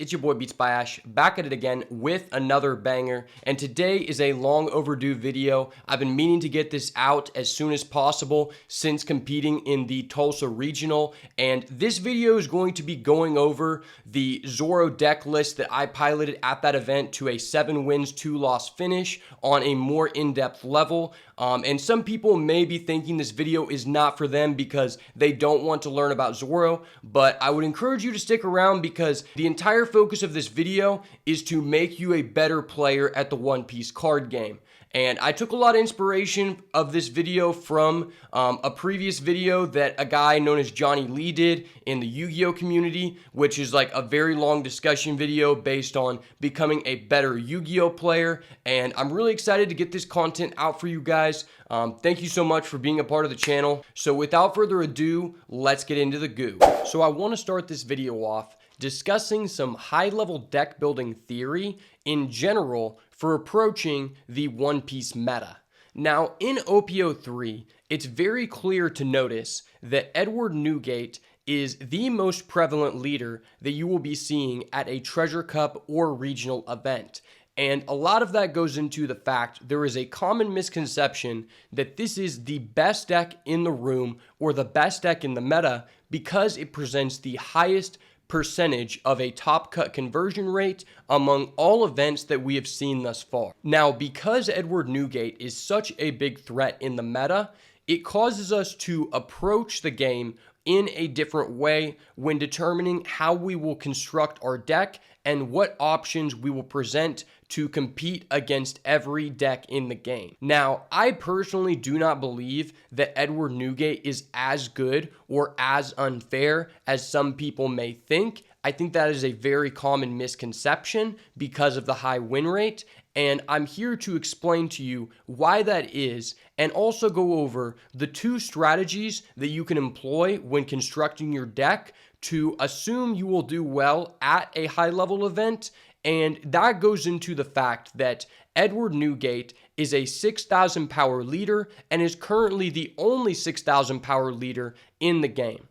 It's your boy Beats by Ash, back at it again with another banger, and today is a long overdue video. I've been meaning to get this out as soon as possible since competing in the Tulsa Regional, and this video is going to be going over the Zoro deck list that I piloted at that event to a 7 wins, 2 loss finish on a more in-depth level. And some people may be thinking this video is not for them because they don't want to learn about Zoro, but I would encourage you to stick around because the entire focus of this video is to make you a better player at the One Piece card game. And I took a lot of inspiration of this video from a previous video that a guy known as Johnny Lee did in the Yu-Gi-Oh community, which is like a very long discussion video based on becoming a better Yu-Gi-Oh player. And I'm really excited to get this content out for you guys. Thank you so much for being a part of the channel. So without further ado, let's get into the goo. So I want to start this video off discussing some high-level deck building theory in general for approaching the One Piece meta. Now, in OPO3, it's very clear to notice that Edward Newgate is the most prevalent leader that you will be seeing at a Treasure Cup or regional event. And a lot of that goes into the fact there is a common misconception that this is the best deck in the room or the best deck in the meta because it presents the highest percentage of a top cut conversion rate among all events that we have seen thus far. Now, because Edward Newgate is such a big threat in the meta, it causes us to approach the game in a different way when determining how we will construct our deck and what options we will present to compete against every deck in the game. Now, I personally do not believe that Edward Newgate is as good or as unfair as some people may think. I think that is a very common misconception because of the high win rate, and I'm here to explain to you why that is and also go over the 2 strategies that you can employ when constructing your deck to assume you will do well at a high-level event. And that goes into the fact that Edward Newgate is a 6,000 power leader and is currently the only 6,000 power leader in the game.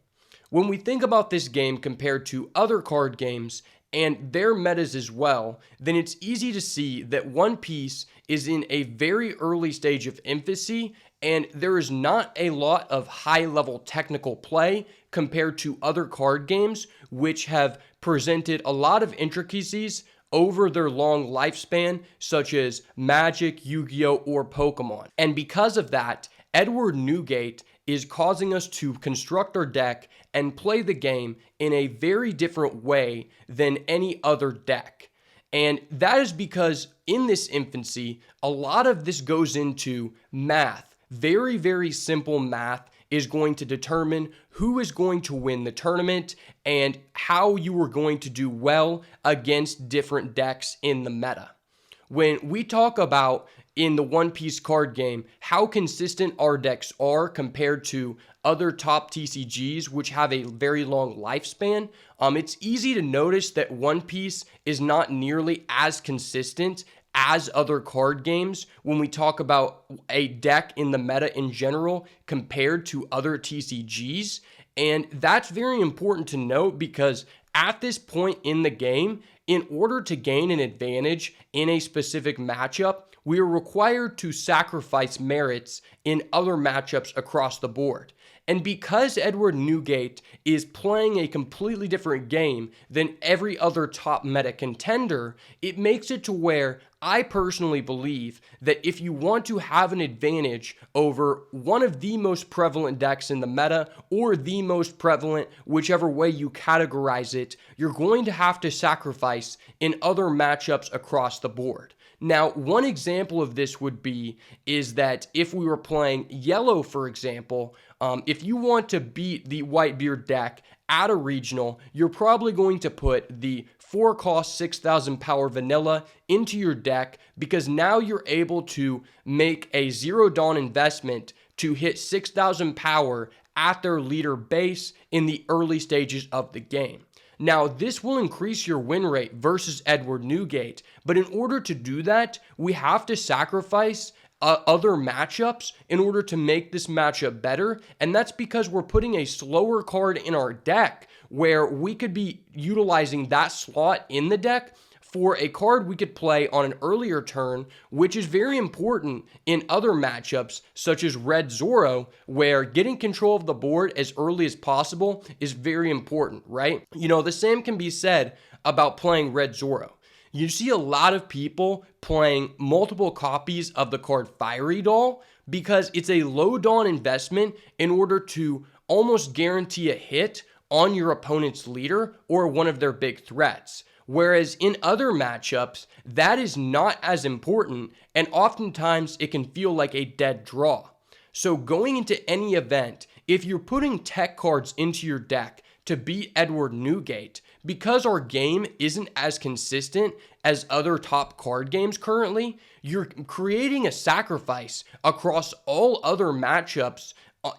When we think about this game compared to other card games and their metas as well, then it's easy to see that One Piece is in a very early stage of infancy and there is not a lot of high-level technical play compared to other card games which have presented a lot of intricacies over their long lifespan, such as Magic, Yu-Gi-Oh, or Pokemon. And because of that, Edward Newgate is causing us to construct our deck and play the game in a very different way than any other deck. And that is because in this infancy, a lot of this goes into math. Very, very simple math is going to determine who is going to win the tournament and how you are going to do well against different decks in the meta. When we talk about in the One Piece card game how consistent our decks are compared to other top TCGs which have a very long lifespan, it's easy to notice that One Piece is not nearly as consistent as other card games when we talk about a deck in the meta in general compared to other TCGs. And that's very important to note because at this point in the game, in order to gain an advantage in a specific matchup, we are required to sacrifice merits in other matchups across the board. And because Edward Newgate is playing a completely different game than every other top meta contender, it makes it to where I personally believe that if you want to have an advantage over one of the most prevalent decks in the meta or the most prevalent, whichever way you categorize it, you're going to have to sacrifice in other matchups across the board. Now, one example of this would be is that if we were playing yellow, for example, if you want to beat the Whitebeard deck at a regional, you're probably going to put the 4-cost 6,000 power vanilla into your deck because now you're able to make a Zero Dawn investment to hit 6,000 power at their leader base in the early stages of the game. Now, this will increase your win rate versus Edward Newgate, but in order to do that, we have to sacrifice other matchups in order to make this matchup better, and that's because we're putting a slower card in our deck, where we could be utilizing that slot in the deck for a card we could play on an earlier turn, which is very important in other matchups, such as Red Zoro, where getting control of the board as early as possible is very important, right? The same can be said about playing Red Zoro. You see a lot of people playing multiple copies of the card Fiery Doll because it's a low dawn investment in order to almost guarantee a hit on your opponent's leader or one of their big threats. Whereas in other matchups, that is not as important, and oftentimes it can feel like a dead draw. So going into any event, if you're putting tech cards into your deck to beat Edward Newgate, because our game isn't as consistent as other top card games currently, you're creating a sacrifice across all other matchups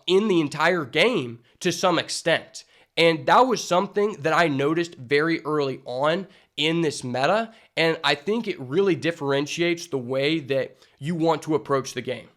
in the entire game to some extent. And that was something that I noticed very early on in this meta, and I think it really differentiates the way that you want to approach the game.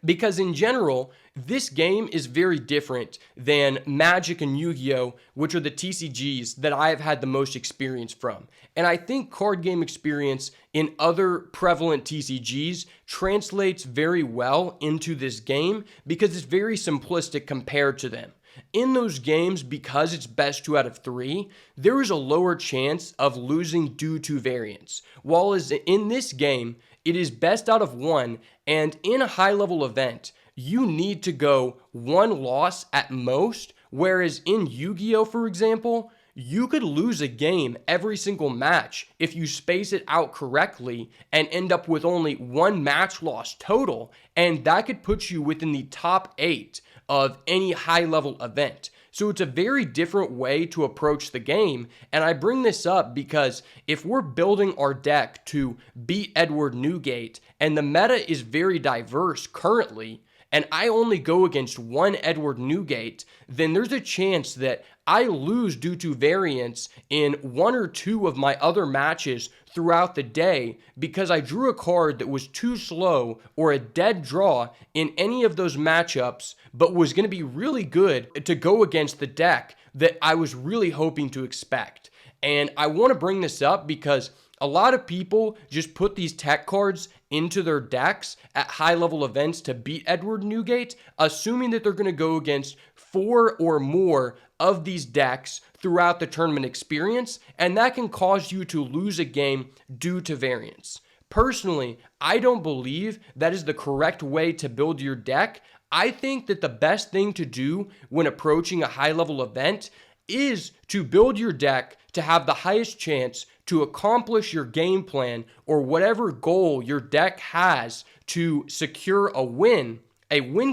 Because in general, this game is very different than Magic and Yu-Gi-Oh!, which are the TCGs that I have had the most experience from. And I think card game experience in other prevalent TCGs translates very well into this game because it's very simplistic compared to them. In those games, because it's best 2 out of 3, there is a lower chance of losing due to variance. While in this game, it is best out of 1, and in a high-level event, you need to go 1 loss at most, whereas in Yu-Gi-Oh!, for example, you could lose a game every single match if you space it out correctly and end up with only 1 match loss total, and that could put you within the top 8 of any high-level event. So it's a very different way to approach the game, and I bring this up because if we're building our deck to beat Edward Newgate, and the meta is very diverse currently, and I only go against 1 Edward Newgate, then there's a chance that I lose due to variance in 1 or 2 of my other matches throughout the day because I drew a card that was too slow or a dead draw in any of those matchups, but was going to be really good to go against the deck that I was really hoping to expect. And I want to bring this up because a lot of people just put these tech cards into their decks at high-level events to beat Edward Newgate, assuming that they're going to go against 4 or more of these decks throughout the tournament experience, and that can cause you to lose a game due to variance. Personally, I don't believe that is the correct way to build your deck. I think that the best thing to do when approaching a high-level event is to build your deck to have the highest chance to accomplish your game plan or whatever goal your deck has to secure a win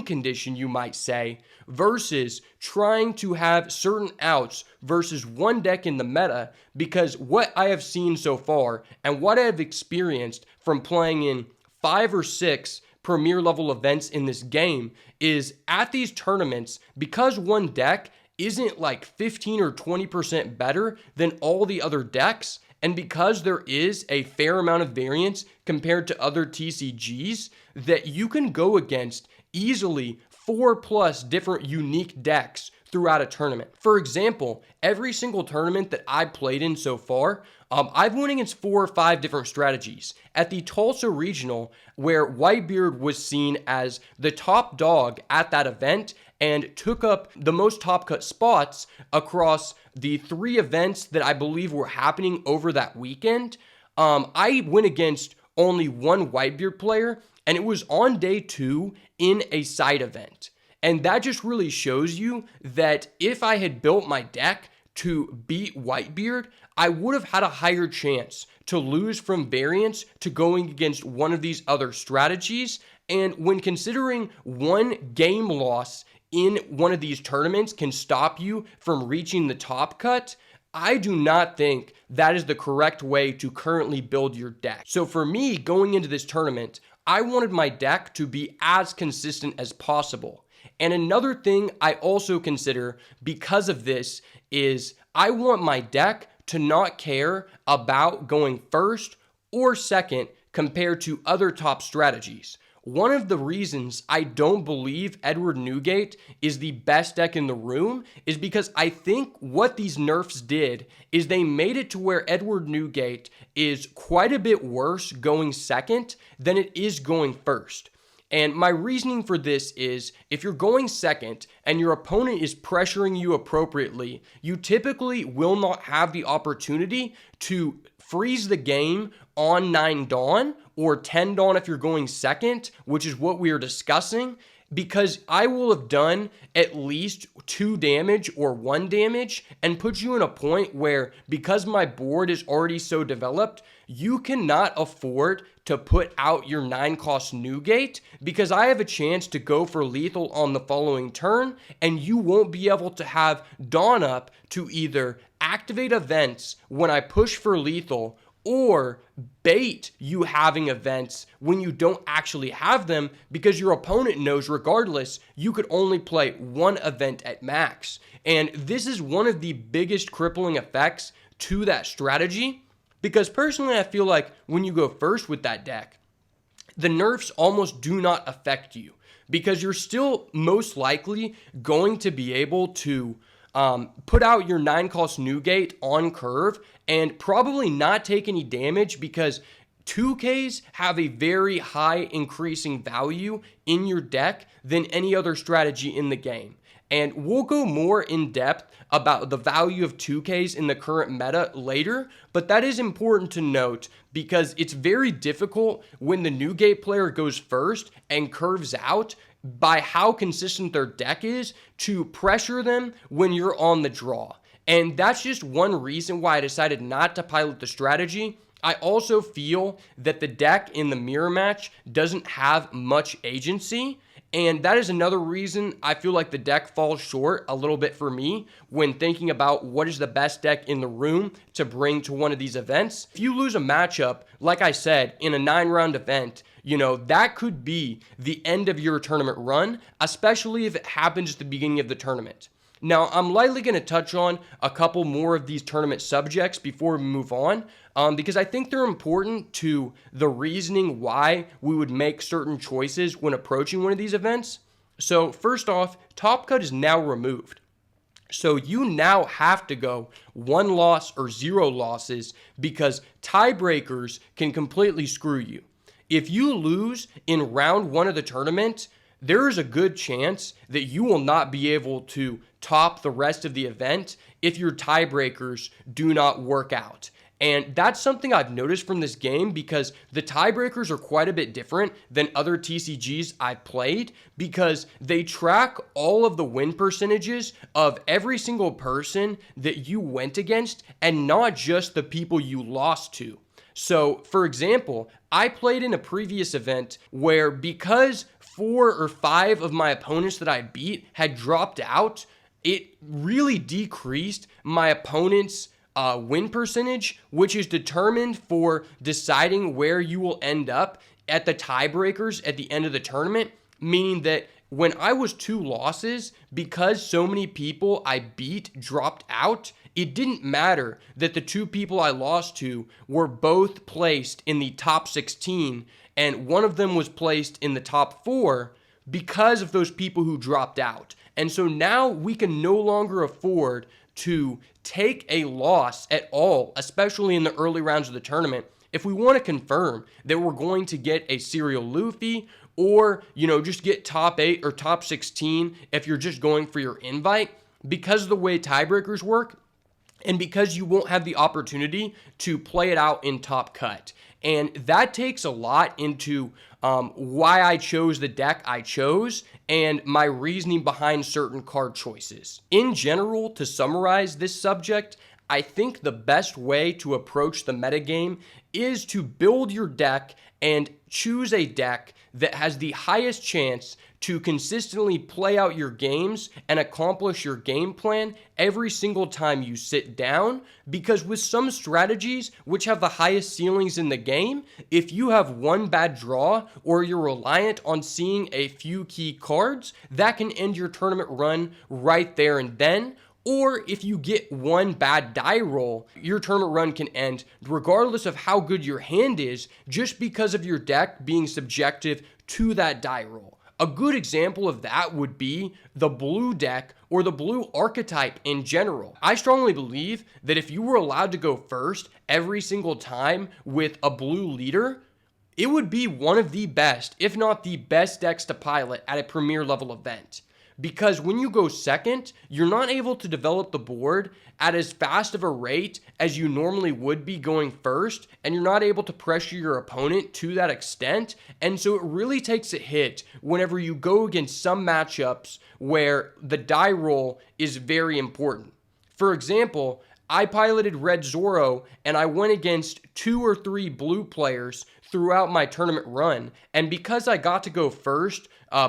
condition, you might say, versus trying to have certain outs versus one deck in the meta, because what I have seen so far and what I have experienced from playing in 5 or 6 premier level events in this game is at these tournaments, because one deck isn't like 15 or 20% better than all the other decks, and because there is a fair amount of variance compared to other TCGs, that you can go against easily 4+ different unique decks throughout a tournament. For example, every single tournament that I played in so far, I've won against 4 or 5 different strategies. At the Tulsa Regional, where Whitebeard was seen as the top dog at that event and took up the most top cut spots across the 3 events that I believe were happening over that weekend, I went against only 1 Whitebeard player, and it was on day 2 in a side event. And that just really shows you that if I had built my deck to beat Whitebeard, I would have had a higher chance to lose from variance to going against one of these other strategies. And when considering one game loss in one of these tournaments can stop you from reaching the top cut, I do not think that is the correct way to currently build your deck. So for me, going into this tournament, I wanted my deck to be as consistent as possible. And another thing I also consider because of this is I want my deck to not care about going first or second compared to other top strategies. one of the reasons I don't believe Edward Newgate is the best deck in the room is because I think what these nerfs did is they made it to where Edward Newgate is quite a bit worse going second than it is going first. And my reasoning for this is if you're going second and your opponent is pressuring you appropriately, you typically will not have the opportunity to freeze the game on 9 Dawn or 10 Dawn if you're going second, which is what we are discussing, because I will have done at least 2 damage or 1 damage and put you in a point where, because my board is already so developed, you cannot afford to put out your 9-cost Newgate because I have a chance to go for lethal on the following turn, and you won't be able to have Dawn up to either activate events when I push for lethal or bait you having events when you don't actually have them because your opponent knows regardless you could only play 1 event at max. And this is one of the biggest crippling effects to that strategy because personally I feel like when you go first with that deck, the nerfs almost do not affect you because you're still most likely going to be able to put out your 9-cost Newgate on curve and probably not take any damage because 2Ks have a very high increasing value in your deck than any other strategy in the game. And we'll go more in depth about the value of 2Ks in the current meta later, but that is important to note because it's very difficult when the Newgate player goes first and curves out by how consistent their deck is to pressure them when you're on the draw. And that's just one reason why I decided not to pilot the strategy. I also feel that the deck in the mirror match doesn't have much agency. And that is another reason I feel like the deck falls short a little bit for me when thinking about what is the best deck in the room to bring to one of these events. If you lose a matchup, like I said, in a 9-round event, that could be the end of your tournament run, especially if it happens at the beginning of the tournament. Now, I'm lightly going to touch on a couple more of these tournament subjects before we move on, because I think they're important to the reasoning why we would make certain choices when approaching one of these events. So first off, Top Cut is now removed. So you now have to go 1 loss or 0 losses because tiebreakers can completely screw you. If you lose in round 1 of the tournament, there is a good chance that you will not be able to top the rest of the event if your tiebreakers do not work out. And that's something I've noticed from this game because the tiebreakers are quite a bit different than other TCGs I've played because they track all of the win percentages of every single person that you went against and not just the people you lost to. So, for example, I played in a previous event where because 4 or 5 of my opponents that I beat had dropped out, it really decreased my opponent's win percentage, which is determined for deciding where you will end up at the tiebreakers at the end of the tournament, meaning that when I was 2 losses, because so many people I beat dropped out, it didn't matter that the 2 people I lost to were both placed in the top 16 and one of them was placed in the top 4 because of those people who dropped out. And so now we can no longer afford to take a loss at all, especially in the early rounds of the tournament, if we want to confirm that we're going to get a serial Luffy or, just get top 8 or top 16 if you're just going for your invite because of the way tiebreakers work and because you won't have the opportunity to play it out in Top Cut. And that takes a lot into why I chose the deck I chose and my reasoning behind certain card choices. In general, to summarize this subject, I think the best way to approach the metagame is to build your deck and choose a deck that has the highest chance to consistently play out your games and accomplish your game plan every single time you sit down, because with some strategies which have the highest ceilings in the game, if you have one bad draw or you're reliant on seeing a few key cards, that can end your tournament run right there and then. Or if you get one bad die roll, your tournament run can end regardless of how good your hand is, just because of your deck being subjective to that die roll. A good example of that would be the blue deck or the blue archetype in general. I strongly believe that if you were allowed to go first every single time with a blue leader, it would be one of the best, if not the best decks to pilot at a premier level event. Because when you go second, you're not able to develop the board at as fast of a rate as you normally would be going first, and you're not able to pressure your opponent to that extent. And so it really takes a hit whenever you go against some matchups where the die roll is very important. For example, I piloted Red Zoro and I went against 2 or 3 blue players throughout my tournament run. And because I got to go first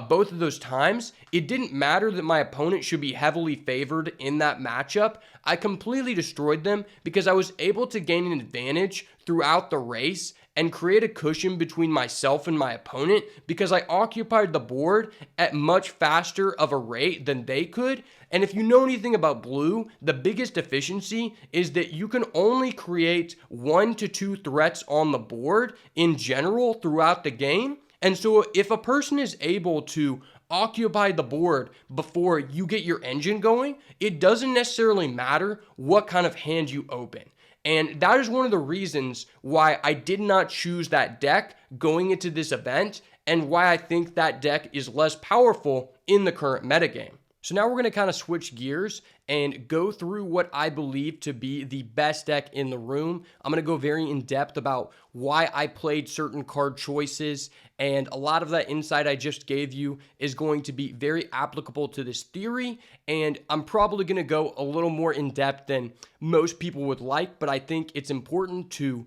both of those times, it didn't matter that my opponent should be heavily favored in that matchup. I completely destroyed them because I was able to gain an advantage throughout the race and create a cushion between myself and my opponent because I occupied the board at much faster of a rate than they could. And if you know anything about blue, the biggest deficiency is that you can only create 1 to 2 threats on the board in general throughout the game. And so if a person is able to occupy the board before you get your engine going, it doesn't necessarily matter what kind of hand you open. And that is one of the reasons why I did not choose that deck going into this event and why I think that deck is less powerful in the current metagame. So now we're going to kind of switch gears and go through what I believe to be the best deck in the room. I'm going to go very in depth about why I played certain card choices, and a lot of that insight I just gave you is going to be very applicable to this theory, and I'm probably going to go a little more in depth than most people would like, but I think it's important to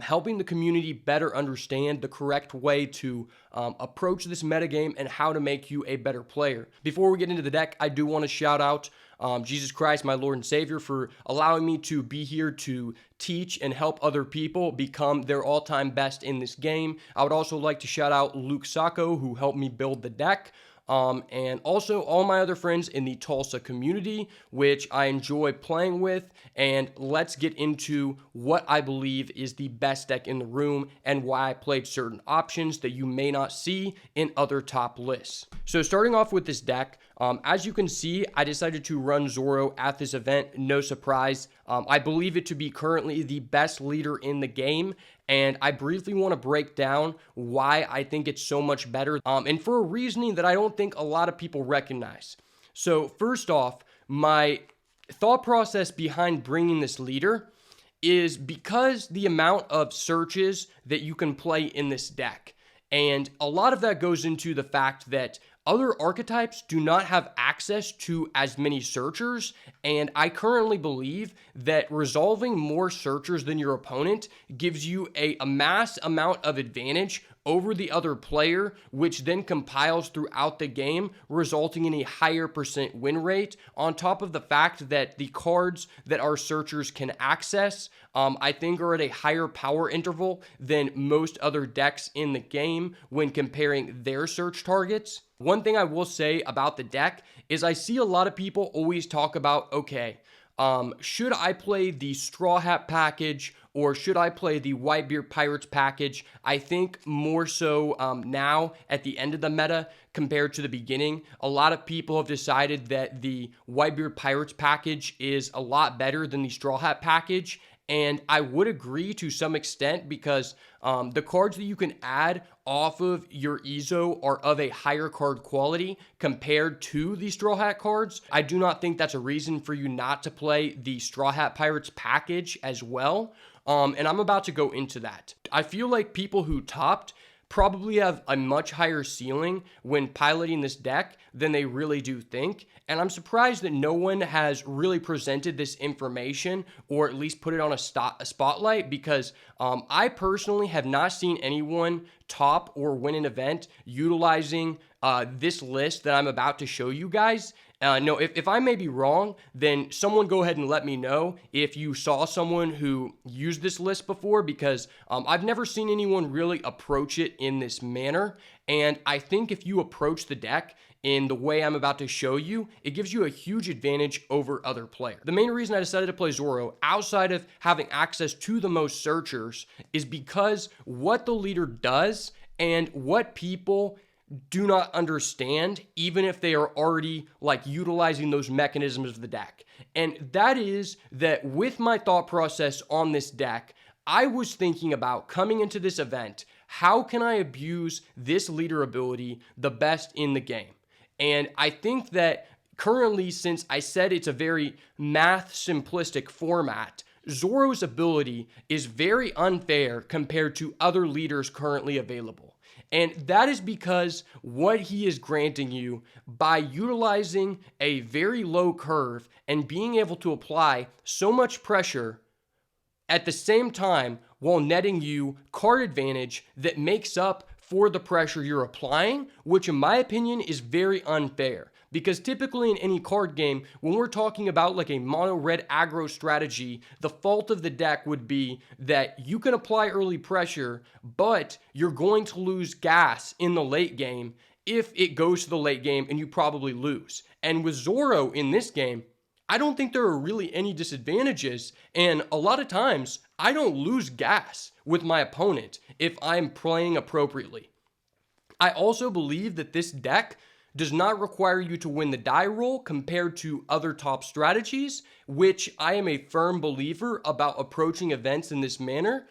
helping the community better understand the correct way to approach this metagame and how to make you a better player. Before we get into the deck, I do want to shout out Jesus Christ, my Lord and Savior, for allowing me to be here to teach and help other people become their all-time best in this game. I would also like to shout out Luke Sacco, who helped me build the deck. And also all my other friends in the Tulsa community, which I enjoy playing with. And let's get into what I believe is the best deck in the room and why I played certain options that you may not see in other top lists. So starting off with this deck, as you can see, I decided to run Zoro at this event. No surprise. I believe it to be currently the best leader in the game, and I briefly want to break down why I think it's so much better, and for a reasoning that I don't think a lot of people recognize. So first off, my thought process behind bringing this leader is because the amount of searches that you can play in this deck. And a lot of that goes into the fact that other archetypes do not have access to as many searchers, and I currently believe that resolving more searchers than your opponent gives you a mass amount of advantage over the other player, which then compiles throughout the game, resulting in a higher % win rate, on top of the fact that the cards that our searchers can access, I think are at a higher power interval than most other decks in the game when comparing their search targets. One thing I will say about the deck is I see a lot of people always talk about, okay, should I play the Straw Hat package or should I play the Whitebeard Pirates package? I think more so now at the end of the meta compared to the beginning. A lot of people have decided that the Whitebeard Pirates package is a lot better than the Straw Hat package. And I would agree to some extent because the cards that you can add off of your EZO are of a higher card quality compared to the Straw Hat cards. I do not think that's a reason for you not to play the Straw Hat Pirates package as well. And I'm about to go into that. I feel like people who topped probably have a much higher ceiling when piloting this deck than they really do think. And I'm surprised that no one has really presented this information or at least put it on a spotlight because I personally have not seen anyone top or win an event utilizing this list that I'm about to show you guys. No, if I may be wrong, then someone go ahead and let me know if you saw someone who used this list before because I've never seen anyone really approach it in this manner. And I think if you approach the deck in the way I'm about to show you, it gives you a huge advantage over other players. The main reason I decided to play Zoro, outside of having access to the most searchers, is because what the leader does and what people do not understand, even if they are already like utilizing those mechanisms of the deck. And that is that with my thought process on this deck, I was thinking about coming into this event, how can I abuse this leader ability the best in the game? And I think that currently, since I said it's a very math simplistic format, Zoro's ability is very unfair compared to other leaders currently available. And that is because what he is granting you by utilizing a very low curve and being able to apply so much pressure at the same time while netting you card advantage that makes up for the pressure you're applying, which in my opinion is very unfair. Because typically in any card game, when we're talking about like a mono red aggro strategy, the fault of the deck would be that you can apply early pressure, but you're going to lose gas in the late game if it goes to the late game and you probably lose. And with Zoro in this game, I don't think there are really any disadvantages, and a lot of times I don't lose gas with my opponent if I'm playing appropriately. I also believe that this deck does not require you to win the die roll compared to other top strategies, which I am a firm believer about approaching events in this manner,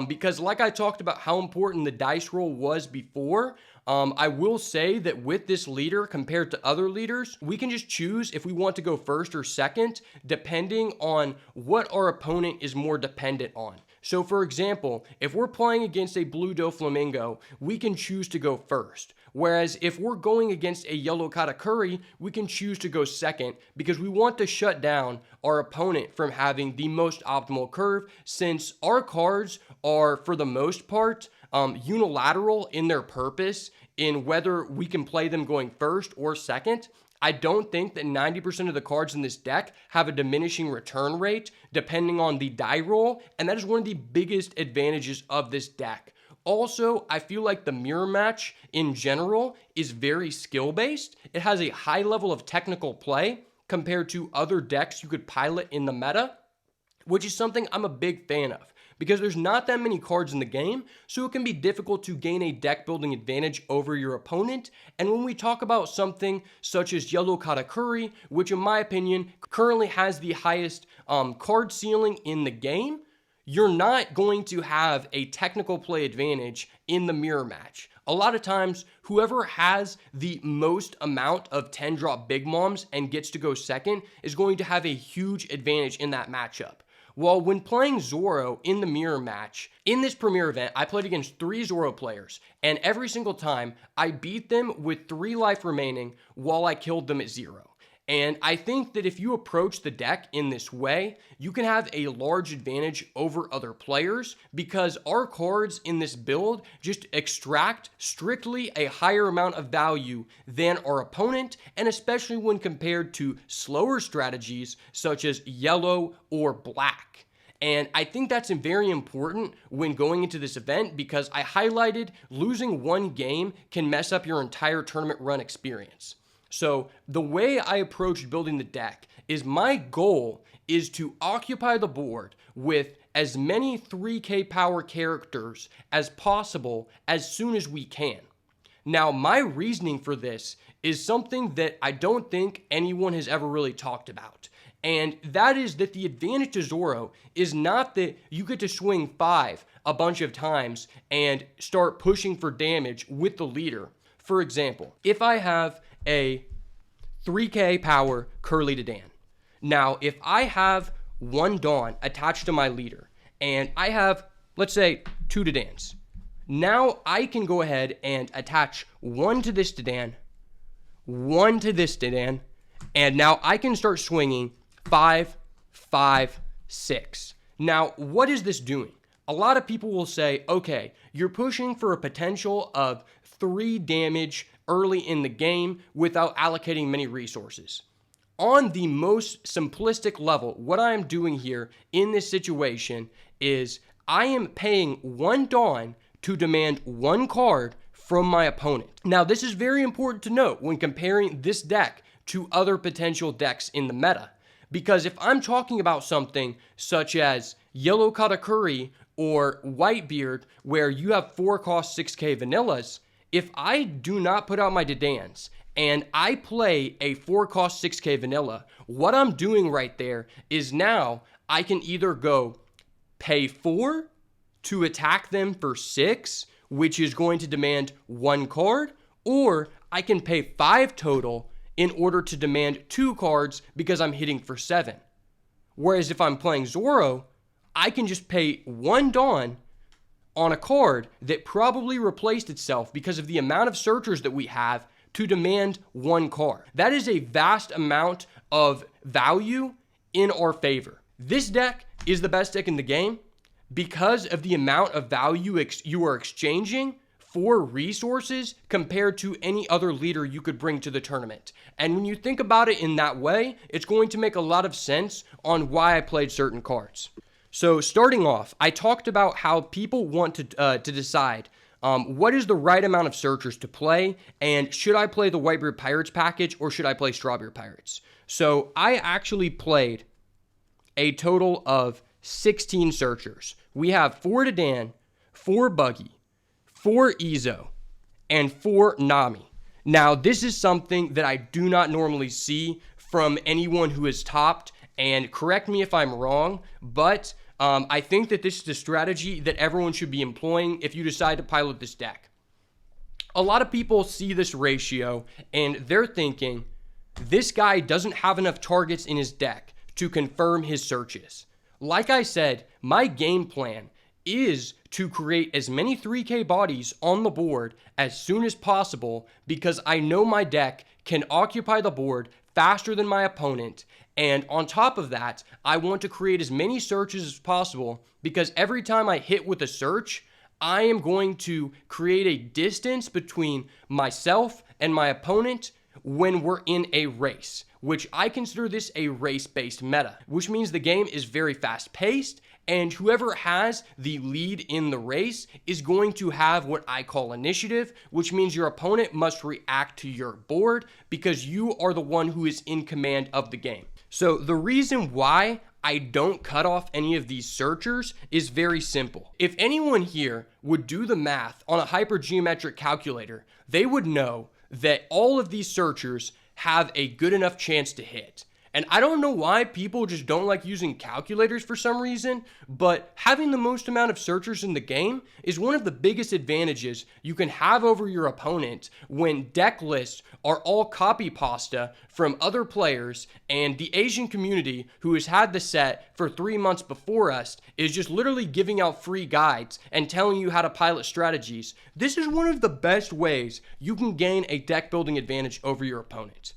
because like I talked about how important the dice roll was before, I will say that with this leader compared to other leaders, we can just choose if we want to go first or second, depending on what our opponent is more dependent on. So for example, if we're playing against a blue Doflamingo, we can choose to go first. Whereas if we're going against a yellow Katakuri, we can choose to go second because we want to shut down our opponent from having the most optimal curve, since our cards are, for the most part, unilateral in their purpose in whether we can play them going first or second. I don't think that 90% of the cards in this deck have a diminishing return rate depending on the die roll, and that is one of the biggest advantages of this deck. Also, I feel like the mirror match in general is very skill-based. It has a high level of technical play compared to other decks you could pilot in the meta, which is something I'm a big fan of, because there's not that many cards in the game, so it can be difficult to gain a deck building advantage over your opponent. And when we talk about something such as Yellow Katakuri, which in my opinion currently has the highest card ceiling in the game, you're not going to have a technical play advantage in the mirror match. A lot of times, whoever has the most amount of 10-drop Big Moms and gets to go second is going to have a huge advantage in that matchup. Well, when playing Zoro in the mirror match, in this premier event, I played against 3 Zoro players, and every single time, I beat them with 3 life remaining while I killed them at 0. And I think that if you approach the deck in this way, you can have a large advantage over other players, because our cards in this build just extract strictly a higher amount of value than our opponent, and especially when compared to slower strategies such as yellow or black. And I think that's very important when going into this event, because I highlighted losing one game can mess up your entire tournament run experience. So the way I approached building the deck is my goal is to occupy the board with as many 3k power characters as possible as soon as we can. Now, my reasoning for this is something that I don't think anyone has ever really talked about. And that is that the advantage to Zoro is not that you get to swing 5 a bunch of times and start pushing for damage with the leader. For example, if I have a 3k power Curly Dedan. Now, if I have 1 Dawn attached to my leader, and I have, let's say, 2 Dedans, now I can go ahead and attach 1 to this Dedan, 1 to this Dedan, and now I can start swinging 5, 5, 6. Now, what is this doing? A lot of people will say, okay, you're pushing for a potential of 3 damage early in the game without allocating many resources. On the most simplistic level, what I am doing here in this situation is I am paying 1 Dawn to demand 1 card from my opponent. Now, this is very important to note when comparing this deck to other potential decks in the meta, because if I'm talking about something such as Yellow Katakuri or Whitebeard, where you have 4-cost 6k vanillas, if I do not put out my Dedans and I play a 4-cost 6k vanilla, what I'm doing right there is now I can either go pay 4 to attack them for 6, which is going to demand 1 card, or I can pay 5 total in order to demand 2 cards because I'm hitting for 7. Whereas if I'm playing Zoro, I can just pay 1 Dawn on a card that probably replaced itself because of the amount of searchers that we have to demand 1 card. That is a vast amount of value in our favor. This deck is the best deck in the game because of the amount of value you are exchanging for resources compared to any other leader you could bring to the tournament. And when you think about it in that way, it's going to make a lot of sense on why I played certain cards. So starting off, I talked about how people want to decide what is the right amount of searchers to play, and should I play the Whitebeard Pirates package or should I play Strawbeard Pirates? So I actually played a total of 16 searchers. We have 4 Dedan, 4 Buggy, 4 Izo, and 4 Nami. Now, this is something that I do not normally see from anyone who is topped, and correct me if I'm wrong, but I think that this is a strategy that everyone should be employing if you decide to pilot this deck. A lot of people see this ratio, and they're thinking, this guy doesn't have enough targets in his deck to confirm his searches. Like I said, my game plan is to create as many 3k bodies on the board as soon as possible because I know my deck can occupy the board faster than my opponent. And on top of that, I want to create as many searches as possible because every time I hit with a search, I am going to create a distance between myself and my opponent when we're in a race, which I consider this a race-based meta, which means the game is very fast-paced, and whoever has the lead in the race is going to have what I call initiative, which means your opponent must react to your board because you are the one who is in command of the game. So the reason why I don't cut off any of these searchers is very simple. If anyone here would do the math on a hypergeometric calculator, they would know that all of these searchers have a good enough chance to hit. And I don't know why people just don't like using calculators for some reason, but having the most amount of searchers in the game is one of the biggest advantages you can have over your opponent when deck lists are all copy pasta from other players, and the Asian community who has had the set for 3 months before us is just literally giving out free guides and telling you how to pilot strategies. This is one of the best ways you can gain a deck building advantage over your opponent.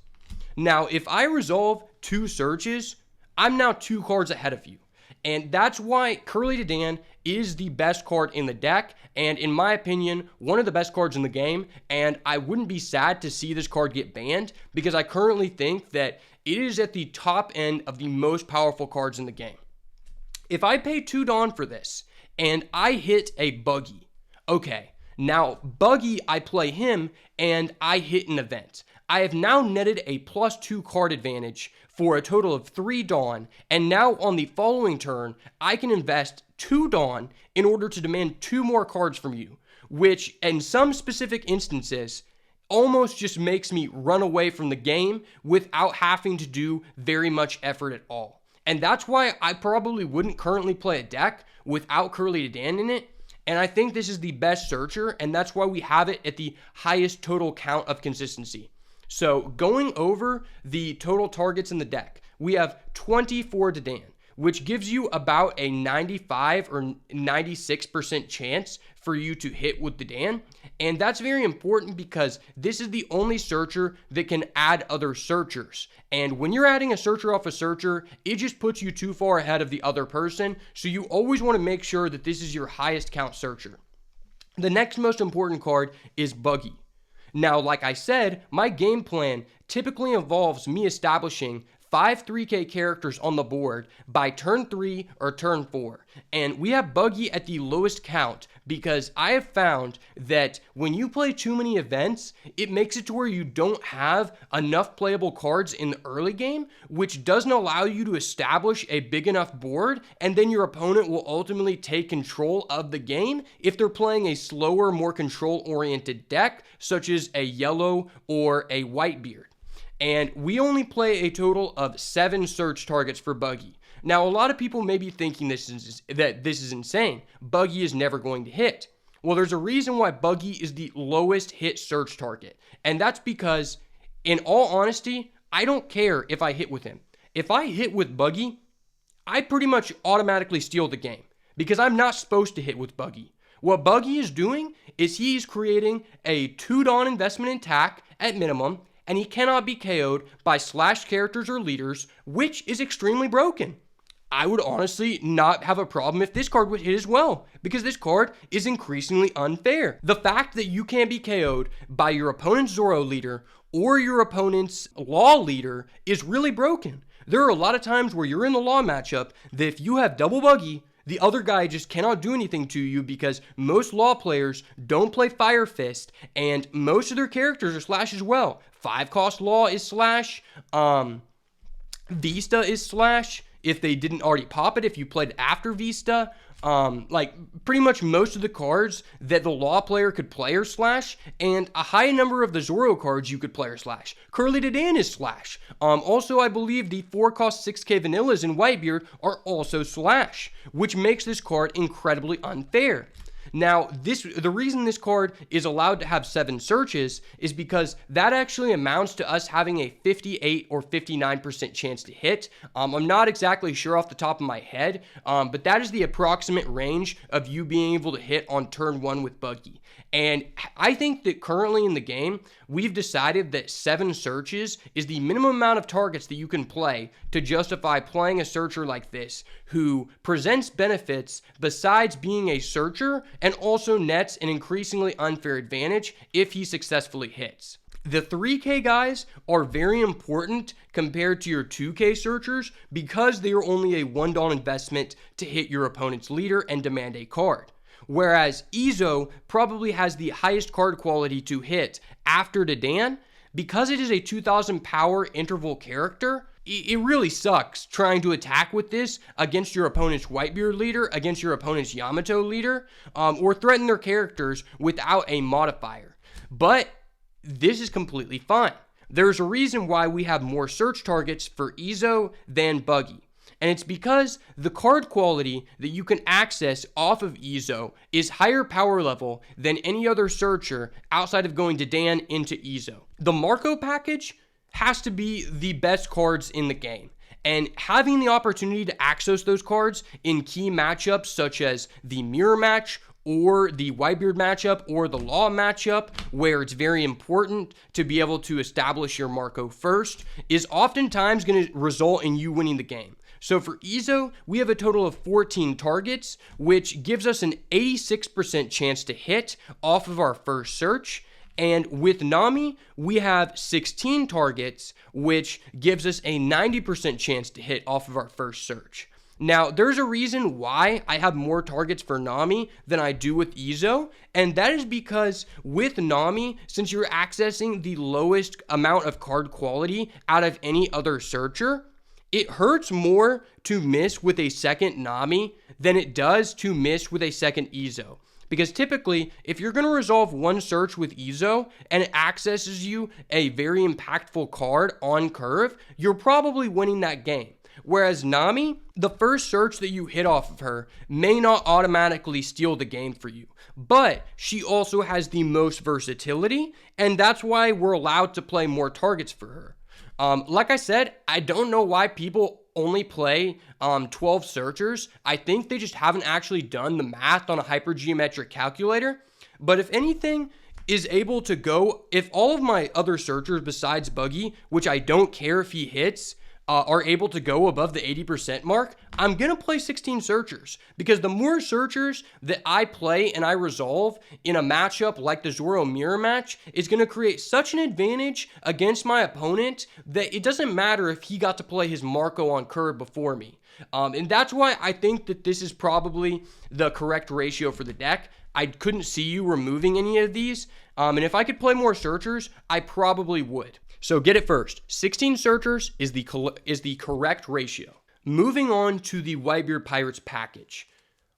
Now, if I resolve 2 searches, I'm now 2 cards ahead of you. And that's why Curly Dedan is the best card in the deck, and in my opinion, one of the best cards in the game, and I wouldn't be sad to see this card get banned, because I currently think that it is at the top end of the most powerful cards in the game. If I pay 2 Dawn for this, and I hit a Buggy, okay, now Buggy, I play him, and I hit an event. I have now netted a +2 card advantage for a total of 3 Dawn, and now on the following turn, I can invest 2 Dawn in order to demand 2 more cards from you, which in some specific instances almost just makes me run away from the game without having to do very much effort at all. And that's why I probably wouldn't currently play a deck without Curly Dedan in it. And I think this is the best searcher, and that's why we have it at the highest total count of consistency. So going over the total targets in the deck, we have 24 Dedan, which gives you about a 95 or 96% chance for you to hit with Dedan. And that's very important because this is the only searcher that can add other searchers. And when you're adding a searcher off a searcher, it just puts you too far ahead of the other person. So you always want to make sure that this is your highest count searcher. The next most important card is Buggy. Now, like I said, my game plan typically involves me establishing 5 3K characters on the board by turn 3 or turn 4. And we have Buggy at the lowest count because I have found that when you play too many events, it makes it to where you don't have enough playable cards in the early game, which doesn't allow you to establish a big enough board, and then your opponent will ultimately take control of the game if they're playing a slower, more control-oriented deck, such as a yellow or a Whitebeard. And we only play a total of 7 search targets for Buggy. Now, a lot of people may be thinking that this is insane. Buggy is never going to hit. Well, there's a reason why Buggy is the lowest hit search target. And that's because, in all honesty, I don't care if I hit with him. If I hit with Buggy, I pretty much automatically steal the game because I'm not supposed to hit with Buggy. What Buggy is doing is he's creating a 2 Dawn investment attack at minimum, and he cannot be KO'd by slash characters or leaders, which is extremely broken. I would honestly not have a problem if this card would hit as well, because this card is increasingly unfair. The fact that you can't be KO'd by your opponent's Zoro leader or your opponent's Law leader is really broken. There are a lot of times where you're in the Law matchup that if you have double Buggy, the other guy just cannot do anything to you because most Law players don't play Fire Fist, and most of their characters are slash as well. 5-cost Law is slash, Vista is slash, if they didn't already pop it, if you played after Vista. Like pretty much most of the cards that the Law player could play are slash, and a high number of the Zoro cards you could play are slash. Curly Dedan is slash. Also, I believe the 4-cost 6K vanillas in Whitebeard are also slash, which makes this card incredibly unfair. Now, the reason this card is allowed to have 7 searches is because that actually amounts to us having a 58 or 59% chance to hit. I'm not exactly sure off the top of my head, but that is the approximate range of you being able to hit on turn 1 with Buggy. And I think that currently in the game, we've decided that 7 searches is the minimum amount of targets that you can play to justify playing a searcher like this, who presents benefits besides being a searcher and also nets an increasingly unfair advantage if he successfully hits. The 3K guys are very important compared to your 2K searchers because they are only a $1 investment to hit your opponent's leader and demand a card. Whereas Izo probably has the highest card quality to hit after Dedan. Because it is a 2000 power interval character, it really sucks trying to attack with this against your opponent's Whitebeard leader, against your opponent's Yamato leader, or threaten their characters without a modifier. But this is completely fine. There's a reason why we have more search targets for Izo than Buggy. And it's because the card quality that you can access off of Izo is higher power level than any other searcher outside of going Dedan into Izo. The Marco package has to be the best cards in the game. And having the opportunity to access those cards in key matchups such as the Mirror match or the Whitebeard matchup or the Law matchup, where it's very important to be able to establish your Marco first, is oftentimes going to result in you winning the game. So for Izo, we have a total of 14 targets, which gives us an 86% chance to hit off of our first search. And with Nami, we have 16 targets, which gives us a 90% chance to hit off of our first search. Now, there's a reason why I have more targets for Nami than I do with Izo, and that is because with Nami, since you're accessing the lowest amount of card quality out of any other searcher, it hurts more to miss with a second Nami than it does to miss with a second Izo. Because typically, if you're going to resolve one search with Izo and it accesses you a very impactful card on curve, you're probably winning that game. Whereas Nami, the first search that you hit off of her may not automatically steal the game for you, but she also has the most versatility, and that's why we're allowed to play more targets for her. Like I said, I don't know why people only play 12 searchers. I think they just haven't actually done the math on a hypergeometric calculator. But if anything is able to go, if all of my other searchers besides Buggy, which I don't care if he hits, are able to go above the 80% mark, I'm going to play 16 searchers, because the more searchers that I play and I resolve in a matchup like the Zoro mirror match is going to create such an advantage against my opponent that it doesn't matter if he got to play his Marco on curve before me. And that's why I think that this is probably the correct ratio for the deck. I couldn't see you removing any of these. And if I could play more searchers, I probably would. So get it first. 16 searchers is the correct ratio. Moving on to the Whitebeard Pirates package.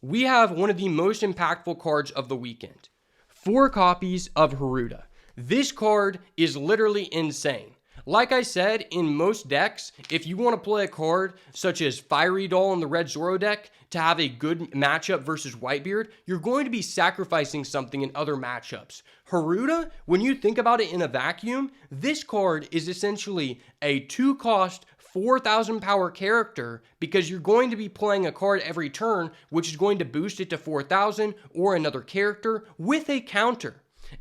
We have one of the most impactful cards of the weekend. 4 copies of Haruta. This card is literally insane. Like I said, in most decks, if you want to play a card such as Fiery Doll in the red Zoro deck to have a good matchup versus Whitebeard, you're going to be sacrificing something in other matchups. Haruta, when you think about it in a vacuum, this card is essentially a 2-cost, 4,000 power character, because you're going to be playing a card every turn, which is going to boost it to 4,000 or another character with a counter.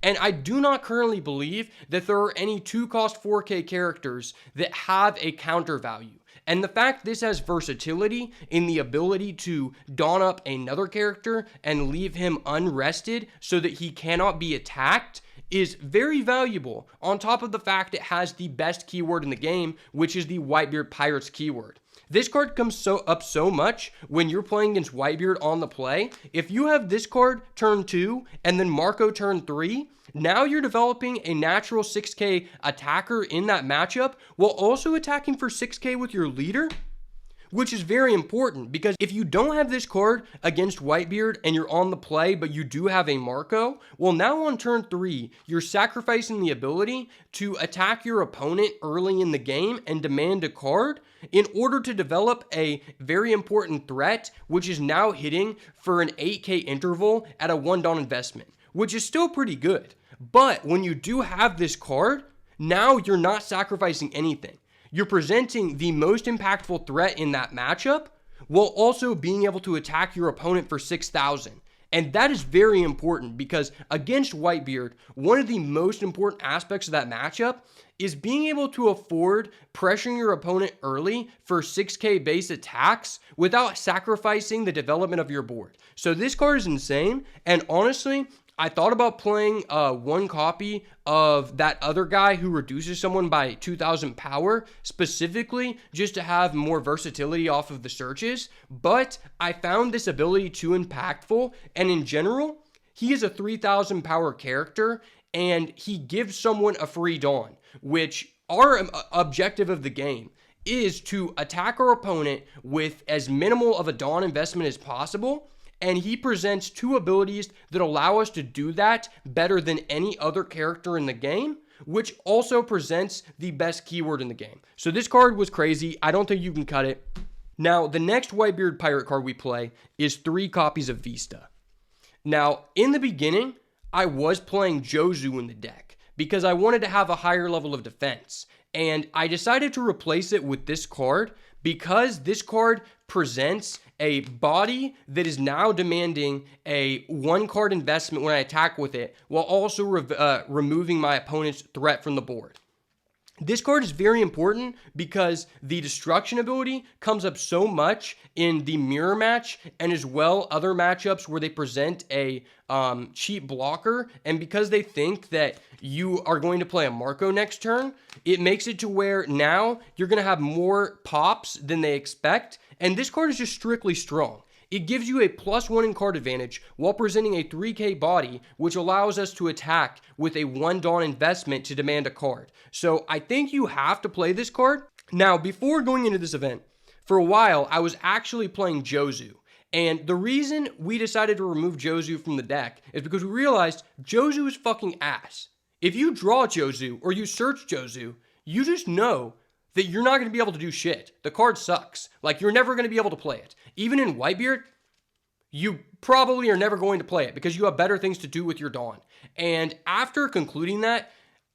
And I do not currently believe that there are any 2-cost 4K characters that have a counter value. And the fact this has versatility in the ability to dawn up another character and leave him unrested so that he cannot be attacked is very valuable, on top of the fact it has the best keyword in the game, which is the Whitebeard Pirates keyword. This card comes up so much when you're playing against Whitebeard on the play. If you have this card turn 2 and then Marco turn 3, now you're developing a natural 6k attacker in that matchup while also attacking for 6k with your leader, which is very important, because if you don't have this card against Whitebeard and you're on the play, but you do have a Marco, well, now on turn 3, you're sacrificing the ability to attack your opponent early in the game and demand a card in order to develop a very important threat, which is now hitting for an 8k interval at a 1 Dawn investment, which is still pretty good. But when you do have this card, now you're not sacrificing anything. You're presenting the most impactful threat in that matchup while also being able to attack your opponent for 6,000. And that is very important, because against Whitebeard, one of the most important aspects of that matchup is being able to afford pressuring your opponent early for 6k base attacks without sacrificing the development of your board. So this card is insane, and honestly, I thought about playing 1 copy of that other guy who reduces someone by 2,000 power, specifically just to have more versatility off of the searches, but I found this ability too impactful, and in general, he is a 3,000 power character, and he gives someone a free Dawn, which our objective of the game is to attack our opponent with as minimal of a Dawn investment as possible. And he presents 2 abilities that allow us to do that better than any other character in the game, which also presents the best keyword in the game. So this card was crazy. I don't think you can cut it. Now, the next Whitebeard Pirate card we play is 3 copies of Vista. Now, in the beginning, I was playing Jozu in the deck because I wanted to have a higher level of defense. And I decided to replace it with this card because this card presents a body that is now demanding a 1 card investment when I attack with it, while also removing my opponent's threat from the board. This card is very important because the destruction ability comes up so much in the mirror match, and as well other matchups where they present a cheap blocker, and because they think that you are going to play a Marco next turn, it makes it to where now you're going to have more pops than they expect, and this card is just strictly strong. It gives you a +1 in card advantage while presenting a 3k body, which allows us to attack with a 1 Dawn investment to demand a card. So I think you have to play this card. Now, before going into this event, for a while, I was actually playing Jozu. And the reason we decided to remove Jozu from the deck is because we realized Jozu is fucking ass. If you draw Jozu or you search Jozu, you just know that you're not going to be able to do shit. The card sucks. Like, you're never going to be able to play it. Even in Whitebeard, you probably are never going to play it because you have better things to do with your Dawn. And after concluding that,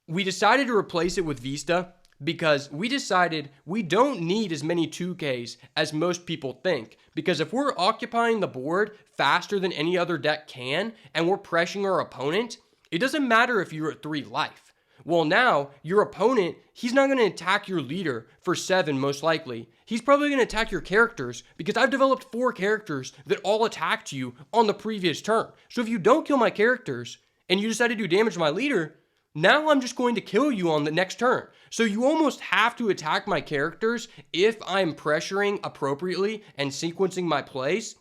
we decided to replace it with Vista because we decided we don't need as many 2Ks as most people think. Because if we're occupying the board faster than any other deck can, and we're pressuring our opponent, it doesn't matter if you're at 3 life. Well, now your opponent, he's not going to attack your leader for 7 most likely. He's probably going to attack your characters because I've developed 4 characters that all attacked you on the previous turn. So if you don't kill my characters and you decide to do damage to my leader, now I'm just going to kill you on the next turn. So you almost have to attack my characters if I'm pressuring appropriately and sequencing my plays.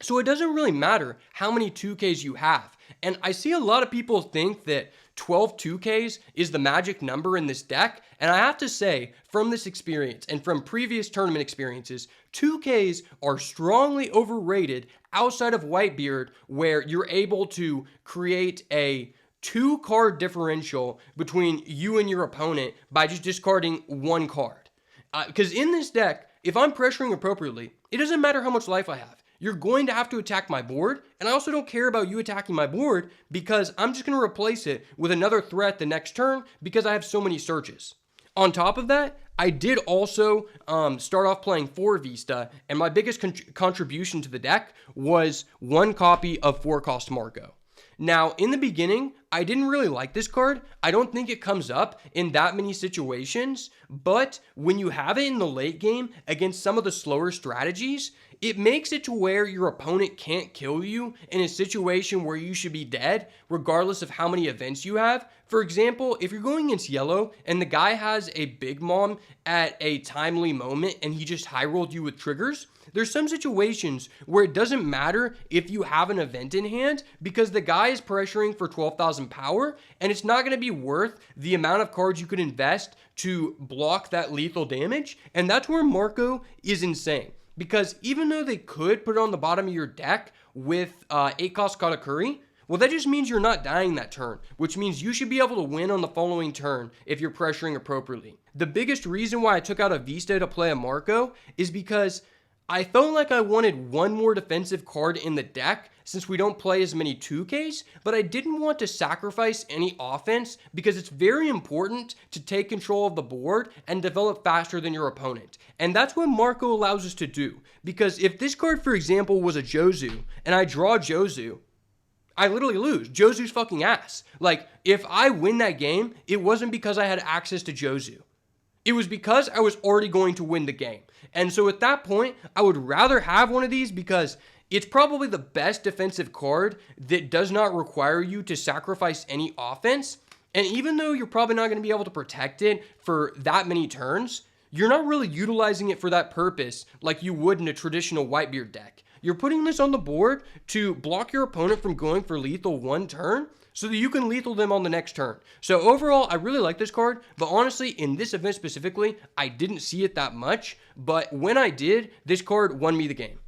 So it doesn't really matter how many 2Ks you have. And I see a lot of people think that 12 2Ks is the magic number in this deck. And I have to say, from this experience and from previous tournament experiences, 2Ks are strongly overrated outside of Whitebeard, where you're able to create a 2-card differential between you and your opponent by just discarding 1 card. Because in this deck, if I'm pressuring appropriately, it doesn't matter how much life I have. You're going to have to attack my board, and I also don't care about you attacking my board because I'm just going to replace it with another threat the next turn because I have so many searches. On top of that, I did also start off playing 4 Vista, and my biggest contribution to the deck was 1 copy of 4-cost Marco. Now, in the beginning, I didn't really like this card. I don't think it comes up in that many situations, but when you have it in the late game against some of the slower strategies, it makes it to where your opponent can't kill you in a situation where you should be dead, regardless of how many events you have. For example, if you're going against yellow and the guy has a Big Mom at a timely moment and he just high rolled you with triggers, there's some situations where it doesn't matter if you have an event in hand because the guy is pressuring for 12,000 power and it's not going to be worth the amount of cards you could invest to block that lethal damage. And that's where Marco is insane. Because even though they could put it on the bottom of your deck with 8-cost Katakuri, well, that just means you're not dying that turn, which means you should be able to win on the following turn if you're pressuring appropriately. The biggest reason why I took out a Vista to play a Marco is because I felt like I wanted 1 more defensive card in the deck since we don't play as many 2Ks, but I didn't want to sacrifice any offense because it's very important to take control of the board and develop faster than your opponent. And that's what Marco allows us to do. Because if this card, for example, was a Jozu, and I draw Jozu, I literally lose. Jozu's fucking ass. Like, if I win that game, it wasn't because I had access to Jozu. It was because I was already going to win the game. And so at that point, I would rather have one of these because it's probably the best defensive card that does not require you to sacrifice any offense. And even though you're probably not going to be able to protect it for that many turns, you're not really utilizing it for that purpose like you would in a traditional Whitebeard deck. You're putting this on the board to block your opponent from going for lethal 1 turn so that you can lethal them on the next turn. So overall, I really like this card, but honestly, in this event specifically, I didn't see it that much, but when I did, this card won me the game.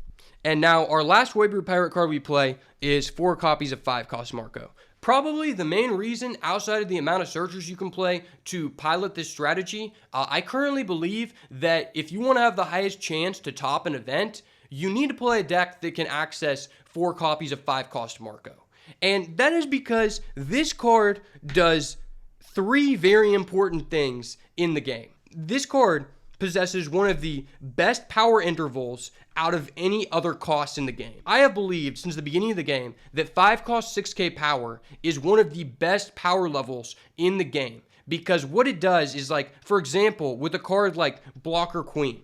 And now our last Whitebeard Pirate card we play is 4 copies of 5-cost Marco. Probably the main reason, outside of the amount of searchers you can play to pilot this strategy, I currently believe that if you want to have the highest chance to top an event, you need to play a deck that can access 4 copies of 5-cost Marco. And that is because this card does 3 very important things in the game. This card possesses one of the best power intervals out of any other cost in the game. I have believed since the beginning of the game that 5-cost 6K power is one of the best power levels in the game. Because what it does is, like, for example, with a card like Blocker Queen,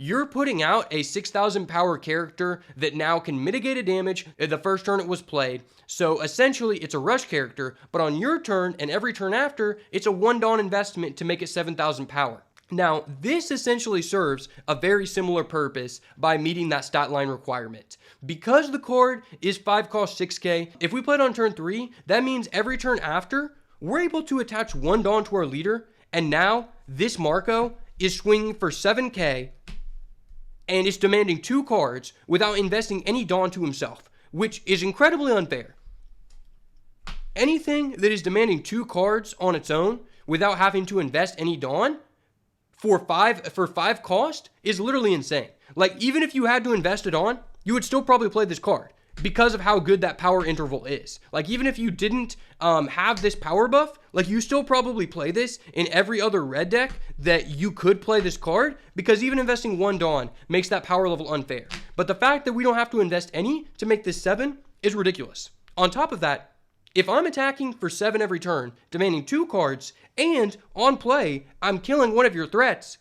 you're putting out a 6,000 power character that now can mitigate a damage the first turn it was played. So essentially, it's a rush character, but on your turn and every turn after, it's a 1 Dawn investment to make it 7,000 power. Now, this essentially serves a very similar purpose by meeting that stat line requirement. Because the card is 5-cost 6K, if we play it on turn 3, that means every turn after, we're able to attach 1 Dawn to our leader, and now this Marco is swinging for 7K, and is demanding 2 cards without investing any Dawn to himself, which is incredibly unfair. Anything that is demanding 2 cards on its own without having to invest any Dawn for 5 cost is literally insane. Like, even if you had to invest it on, you would still probably play this card because of how good that power interval is. Like, even if you didn't have this power buff, like, you still probably play this in every other red deck that you could play this card, because even investing 1 Dawn makes that power level unfair. But the fact that we don't have to invest any to make this 7 is ridiculous. On top of that, If I'm attacking for 7 every turn, demanding 2 cards, and on play, I'm killing one of your threats,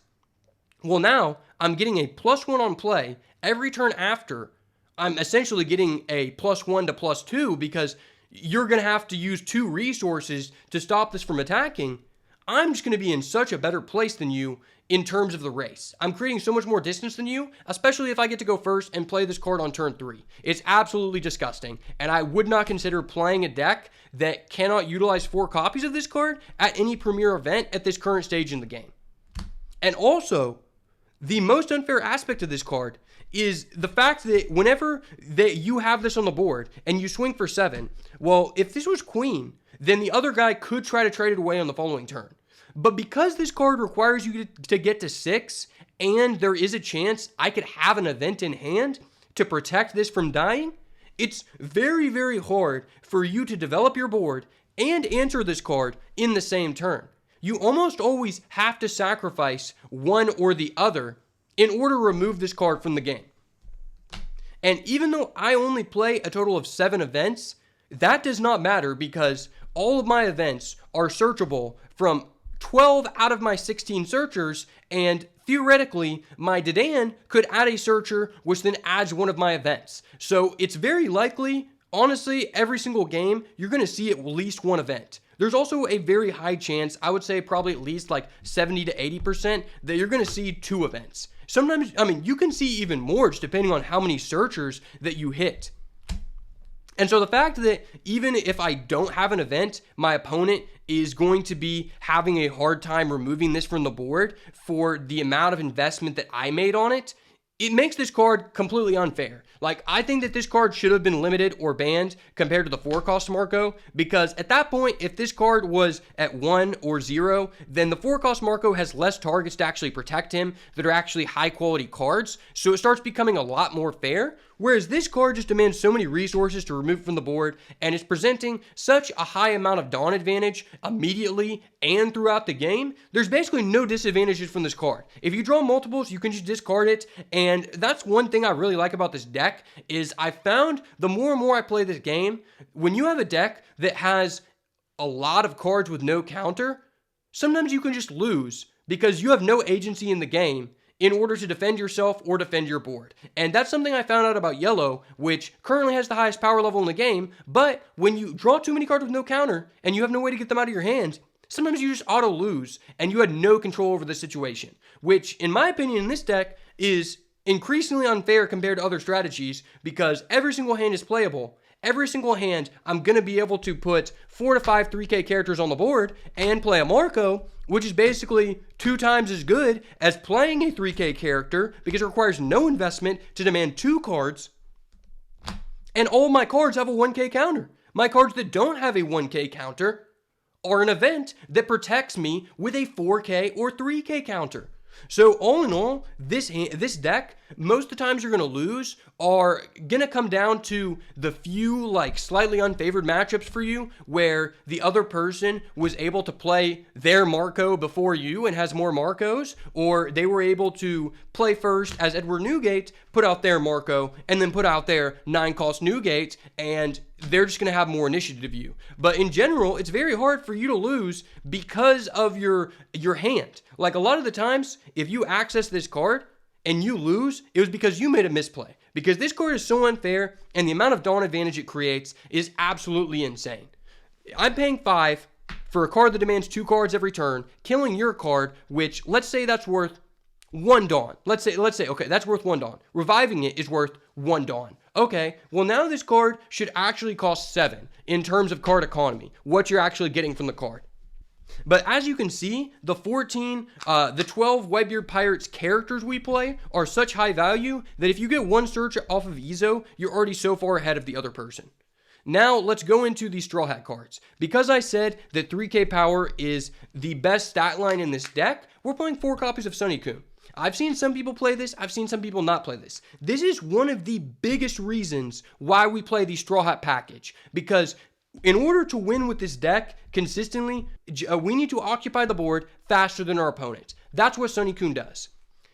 well, now I'm getting a +1 on play every turn after. I'm essentially getting a +1 to +2 because you're going to have to use 2 resources to stop this from attacking. I'm just going to be in such a better place than you in terms of the race. I'm creating so much more distance than you, especially if I get to go first and play this card on turn 3. It's absolutely disgusting, and I would not consider playing a deck that cannot utilize 4 copies of this card at any premier event at this current stage in the game. And also, the most unfair aspect of this card is the fact that whenever that you have this on the board and you swing for 7, well, if this was queen, then the other guy could try to trade it away on the following turn. But because this card requires you to get to 6, and there is a chance I could have an event in hand to protect this from dying, it's very, very hard for you to develop your board and answer this card in the same turn. You almost always have to sacrifice one or the other in order to remove this card from the game. And even though I only play a total of 7 events, that does not matter because all of my events are searchable from 12 out of my 16 searchers, and theoretically, my Dedan could add a searcher, which then adds one of my events. So it's very likely, honestly, every single game, you're going to see at least one event. There's also a very high chance, I would say probably at least like 70 to 80%, that you're going to see 2 events. Sometimes, you can see even more just depending on how many searchers that you hit. And so the fact that even if I don't have an event, my opponent is going to be having a hard time removing this from the board for the amount of investment that I made on it, it makes this card completely unfair. Like, I think that this card should have been limited or banned compared to the 4-cost Marco, because at that point, if this card was at 1 or 0, then the 4-cost Marco has less targets to actually protect him that are actually high-quality cards, so it starts becoming a lot more fair. Whereas this card just demands so many resources to remove from the board, and is presenting such a high amount of Dawn advantage immediately and throughout the game, there's basically no disadvantages from this card. If you draw multiples, you can just discard it, and that's one thing I really like about this deck, is I found the more and more I play this game, when you have a deck that has a lot of cards with no counter, sometimes you can just lose because you have no agency in the game in order to defend yourself or defend your board. And that's something I found out about Yellow, which currently has the highest power level in the game, but when you draw too many cards with no counter and you have no way to get them out of your hand, sometimes you just auto lose and you had no control over the situation, which in my opinion in this deck is increasingly unfair compared to other strategies because every single hand is playable. Every single hand, I'm going to be able to put 4 to 5 3K characters on the board and play a Marco, which is basically 2 times as good as playing a 3K character because it requires no investment to demand 2 cards. And all my cards have a 1K counter. My cards that don't have a 1K counter are an event that protects me with a 4K or 3K counter. So all in all, this deck, most of the times you're going to lose are going to come down to the few like slightly unfavored matchups for you where the other person was able to play their Marco before you and has more Marcos, or they were able to play first as Edward Newgate, put out their Marco, and then put out their 9-cost Newgate, and they're just going to have more initiative of you. But in general, it's very hard for you to lose because of your hand. Like a lot of the times, if you access this card and you lose, it was because you made a misplay. Because this card is so unfair, and the amount of Dawn advantage it creates is absolutely insane. I'm paying 5 for a card that demands 2 cards every turn, killing your card, which, let's say that's worth 1 Dawn. Let's say, okay, that's worth 1 Dawn. Reviving it is worth 1 Dawn. Okay, well now this card should actually cost 7 in terms of card economy, what you're actually getting from the card. But as you can see, the 12 Whitebeard Pirates characters we play are such high value that if you get 1 search off of Ezo, you're already so far ahead of the other person. Now let's go into the Straw Hat cards. Because I said that 3K power is the best stat line in this deck, we're playing 4 copies of Sunny-kun. I've seen some people play this, I've seen some people not play this. This is one of the biggest reasons why we play the Straw Hat package, because in order to win with this deck consistently, we need to occupy the board faster than our opponent. That's what Sunny-kun does.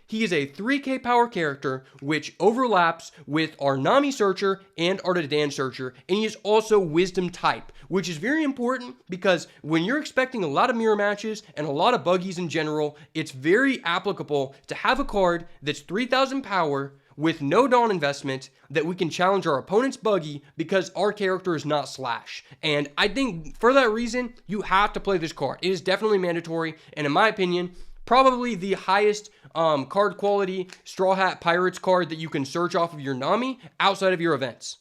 he is a 3k power character which overlaps with our Nami Searcher and our Dedan Searcher, and he is also Wisdom type, which is very important because when you're expecting a lot of mirror matches and a lot of buggies in general, it's very applicable to have a card that's 3000 power with no Dawn investment that we can challenge our opponent's buggy because our character is not Slash. And I think for that reason, you have to play this card. It is definitely mandatory, and in my opinion, probably the highest card quality Straw Hat Pirates card that you can search off of your Nami outside of your events.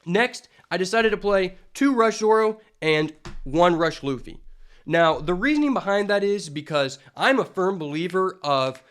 Next, I decided to play 2 Rush Zoro and 1 Rush Luffy. Now, the reasoning behind that is because I'm a firm believer of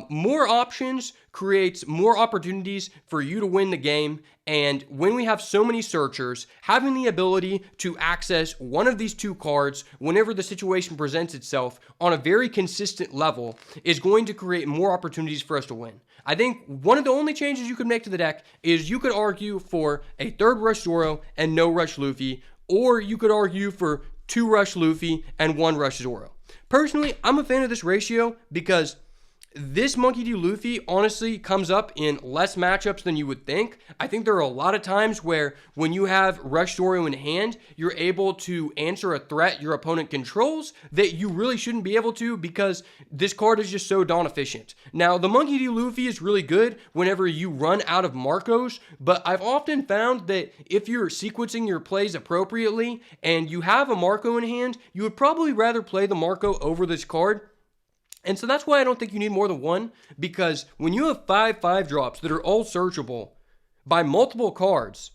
more options creates more opportunities for you to win the game, and when we have so many searchers, having the ability to access one of these 2 cards whenever the situation presents itself on a very consistent level is going to create more opportunities for us to win. I think one of the only changes you could make to the deck is you could argue for a 3rd Rush Zoro and no Rush Luffy, or you could argue for 2 Rush Luffy and 1 Rush Zoro. Personally, I'm a fan of this ratio because this Monkey D. Luffy honestly comes up in less matchups than you would think. I think there are a lot of times where when you have Rush Zoro in hand, you're able to answer a threat your opponent controls that you really shouldn't be able to because this card is just so Dawn efficient. Now, the Monkey D. Luffy is really good whenever you run out of Marcos, but I've often found that if you're sequencing your plays appropriately and you have a Marco in hand, you would probably rather play the Marco over this card. And so that's why I don't think you need more than 1, because when you have 5 drops that are all searchable by multiple cards,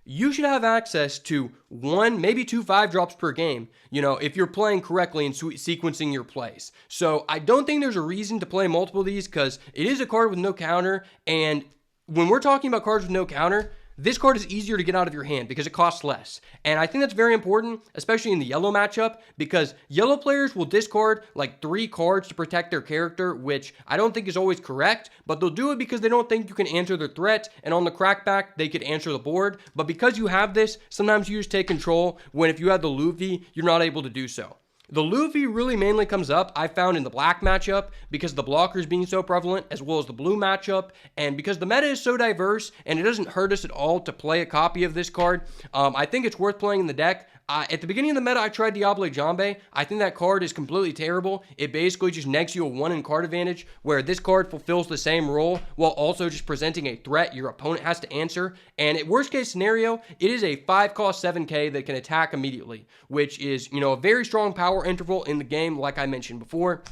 you should have access to 1, maybe 2 5 drops per game, if you're playing correctly and sequencing your plays. So I don't think there's a reason to play multiple of these because it is a card with no counter, and when we're talking about cards with no counter, this card is easier to get out of your hand because it costs less. And I think that's very important, especially in the yellow matchup, because yellow players will discard like 3 cards to protect their character, which I don't think is always correct, but they'll do it because they don't think you can answer their threat, and on the crackback, they could answer the board. But because you have this, sometimes you just take control, when if you have the Luffy, you're not able to do so. The Luffy really mainly comes up, I found, in the black matchup because the blockers being so prevalent, as well as the blue matchup, and because the meta is so diverse and it doesn't hurt us at all to play a copy of this card. I think it's worth playing in the deck. At the beginning of the meta, I tried Diable Jambe. I think that card is completely terrible. It basically just negs you a 1 in card advantage, where this card fulfills the same role while also just presenting a threat your opponent has to answer. And at worst case scenario, it is a 5-cost 7k that can attack immediately, which is, a very strong power interval in the game, like I mentioned before.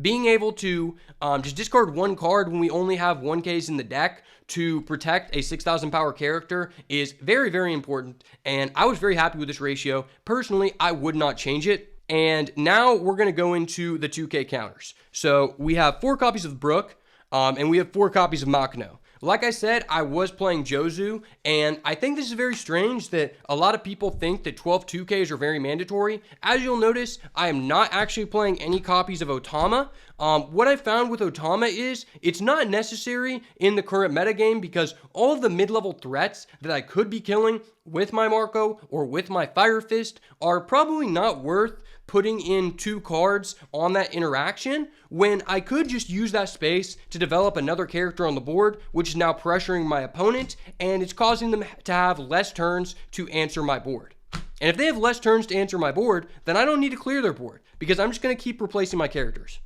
Being able to just discard 1 card when we only have 1Ks in the deck to protect a 6,000 power character is very, very important, and I was very happy with this ratio. Personally, I would not change it. And now we're going to go into the 2K counters. So we have 4 copies of Brook, and we have 4 copies of Makino. Like I said, I was playing Jozu, and I think this is very strange that a lot of people think that 12 2Ks are very mandatory. As you'll notice, I am not actually playing any copies of Otama. What I found with Otama is it's not necessary in the current metagame because all of the mid-level threats that I could be killing with my Marco or with my Fire Fist are probably not worth putting in 2 cards on that interaction when I could just use that space to develop another character on the board, which is now pressuring my opponent, and it's causing them to have less turns to answer my board. And if they have less turns to answer my board, then I don't need to clear their board because I'm just going to keep replacing my characters.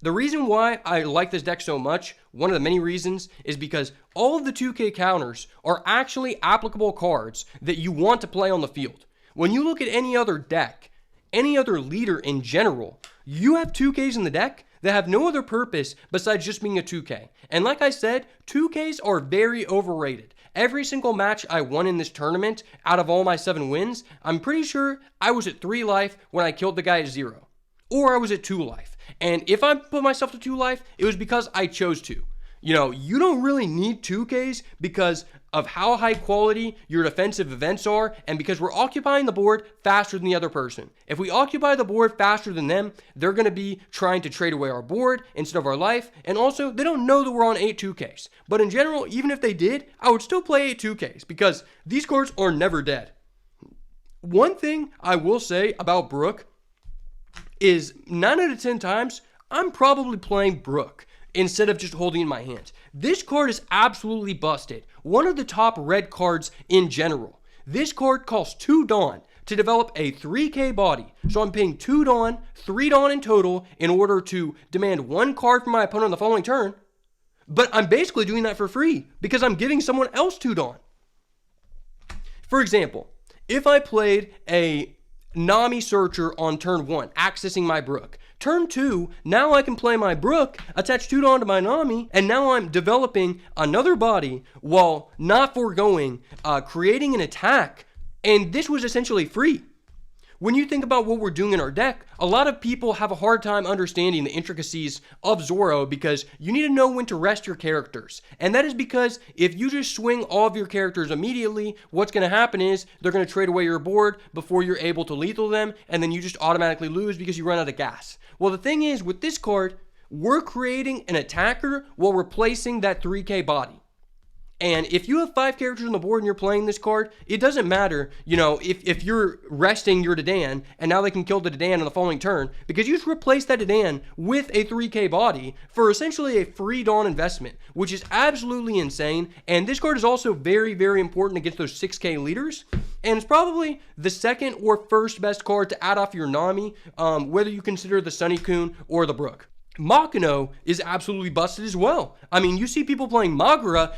The reason why I like this deck so much, one of the many reasons, is because all of the 2K counters are actually applicable cards that you want to play on the field. When you look at any other deck, any other leader in general, you have 2Ks in the deck that have no other purpose besides just being a 2K. And like I said, 2Ks are very overrated. Every single match I won in this tournament, out of all my 7 wins, I'm pretty sure I was at 3 life when I killed the guy at 0. Or I was at 2 life. And if I put myself to 2 life, it was because I chose to. You don't really need 2Ks because of how high quality your defensive events are, and because we're occupying the board faster than the other person. If we occupy the board faster than them, they're going to be trying to trade away our board instead of our life, and also, they don't know that we're on 8 2Ks. But in general, even if they did, I would still play 8 2Ks, because these cards are never dead. One thing I will say about Brook is 9 out of 10 times, I'm probably playing Brook instead of just holding in my hand. This card is absolutely busted. One of the top red cards in general. This card costs 2 Dawn to develop a 3k body. So I'm paying 2 Dawn, 3 Dawn in total in order to demand 1 card from my opponent on the following turn. But I'm basically doing that for free because I'm giving someone else 2 Dawn. For example, if I played a Nami Searcher on turn 1, accessing my Brook. Turn 2, now I can play my Brook, attach 2 Dawn to my Nami, and now I'm developing another body while not foregoing creating an attack, and this was essentially free. When you think about what we're doing in our deck, a lot of people have a hard time understanding the intricacies of Zoro because you need to know when to rest your characters. And that is because if you just swing all of your characters immediately, what's going to happen is they're going to trade away your board before you're able to lethal them, and then you just automatically lose because you run out of gas. Well, the thing is, with this card, we're creating an attacker while replacing that 3k body. And if you have 5 characters on the board and you're playing this card, it doesn't matter, if you're resting your Dedan and now they can kill the Dedan on the following turn because you just replace that Dedan with a 3k body for essentially a free Dawn investment, which is absolutely insane. And this card is also very, very important against those 6k leaders. And it's probably the second or first best card to add off your Nami, whether you consider the Sunny-kun or the Brook. Makino is absolutely busted as well. I mean, you see people playing Magura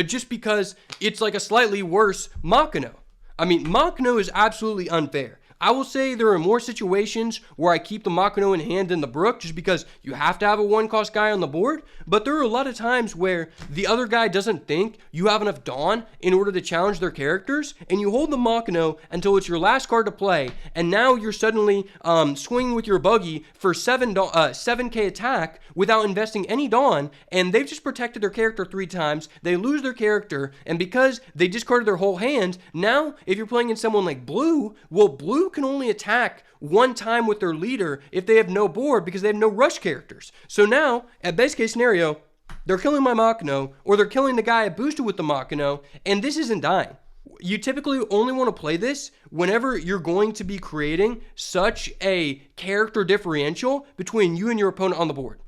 just because it's like a slightly worse Makino. I mean, Makino is absolutely unfair. I will say there are more situations where I keep the Makino in hand than the Brook just because you have to have a 1-cost guy on the board, but there are a lot of times where the other guy doesn't think you have enough Dawn in order to challenge their characters, and you hold the Makino until it's your last card to play, and now you're suddenly swinging with your buggy for 7k attack without investing any Dawn, and they've just protected their character 3 times, they lose their character, and because they discarded their whole hand, now if you're playing in someone like Blue, well, Blue can only attack 1 time with their leader if they have no board because they have no rush characters. So now, at best case scenario, they're killing my Makino, or they're killing the guy I boosted with the Makino, and this isn't dying. You typically only want to play this whenever you're going to be creating such a character differential between you and your opponent on the board.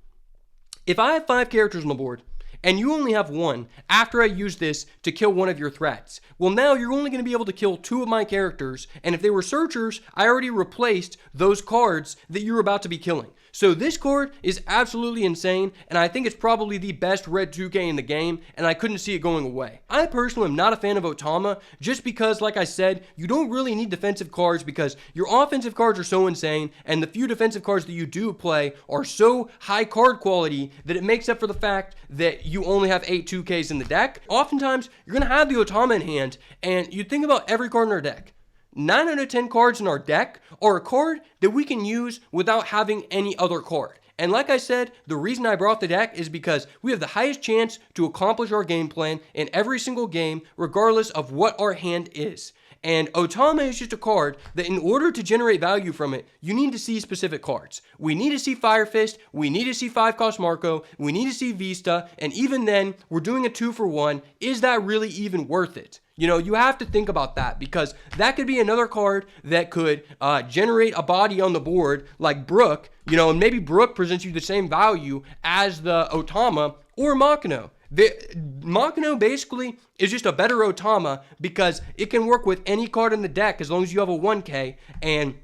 If I have 5 characters on the board, and you only have 1 after I use this to kill one of your threats. Well, now you're only going to be able to kill 2 of my characters, and if they were searchers, I already replaced those cards that you're about to be killing. So this card is absolutely insane, and I think it's probably the best red 2K in the game, and I couldn't see it going away. I personally am not a fan of Otama, just because, like I said, you don't really need defensive cards because your offensive cards are so insane, and the few defensive cards that you do play are so high card quality that it makes up for the fact that you only have 8 2Ks in the deck. Oftentimes, you're going to have the Otama in hand, and you think about every card in our deck. 9 out of 10 cards in our deck are a card that we can use without having any other card. And like I said, the reason I brought the deck is because we have the highest chance to accomplish our game plan in every single game, regardless of what our hand is. And Otama is just a card that in order to generate value from it, you need to see specific cards. We need to see Fire Fist, we need to see 5-cost Marco, we need to see Vista, and even then, we're doing a 2-for-1. Is that really even worth it? You have to think about that because that could be another card that could generate a body on the board like Brook, and maybe Brook presents you the same value as the Otama or Makino. Makino basically is just a better Otama because it can work with any card in the deck as long as you have a 1K, and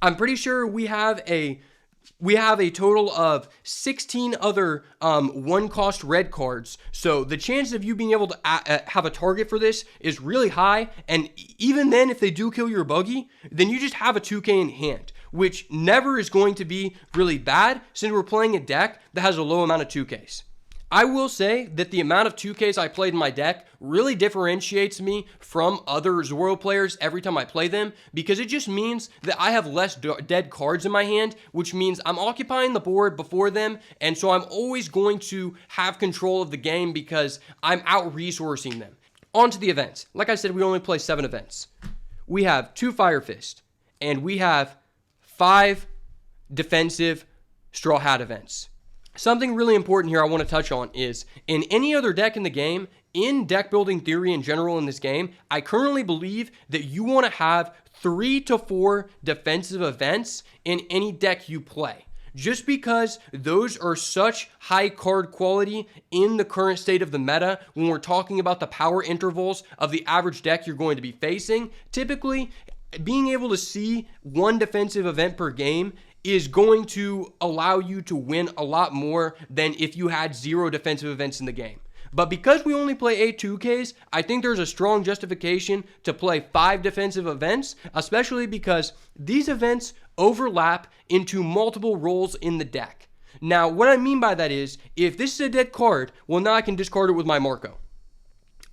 I'm pretty sure we have a total of 16 other 1-cost red cards. So the chances of you being able to have a target for this is really high. And even then, if they do kill your buggy, then you just have a 2K in hand, which never is going to be really bad since we're playing a deck that has a low amount of 2Ks. I will say that the amount of 2Ks I played in my deck really differentiates me from other Zoro players every time I play them because it just means that I have less dead cards in my hand, which means I'm occupying the board before them, and so I'm always going to have control of the game because I'm out-resourcing them. On to the events. Like I said, we only play 7 events. We have 2 Fire Fist, and we have 5 defensive Straw Hat events. Something really important here I want to touch on is, in any other deck in the game, in deck building theory in general in this game, I currently believe that you want to have 3 to 4 defensive events in any deck you play. just because those are such high card quality in the current state of the meta when we're talking about the power intervals of the average deck you're going to be facing. Typically, being able to see one defensive event per game is going to allow you to win a lot more than if you had 0 defensive events in the game. But because we only play 8 2Ks, I think there's a strong justification to play 5 defensive events, especially because these events overlap into multiple roles in the deck. Now, what I mean by that is, if this is a dead card, well, now I can discard it with my Marco.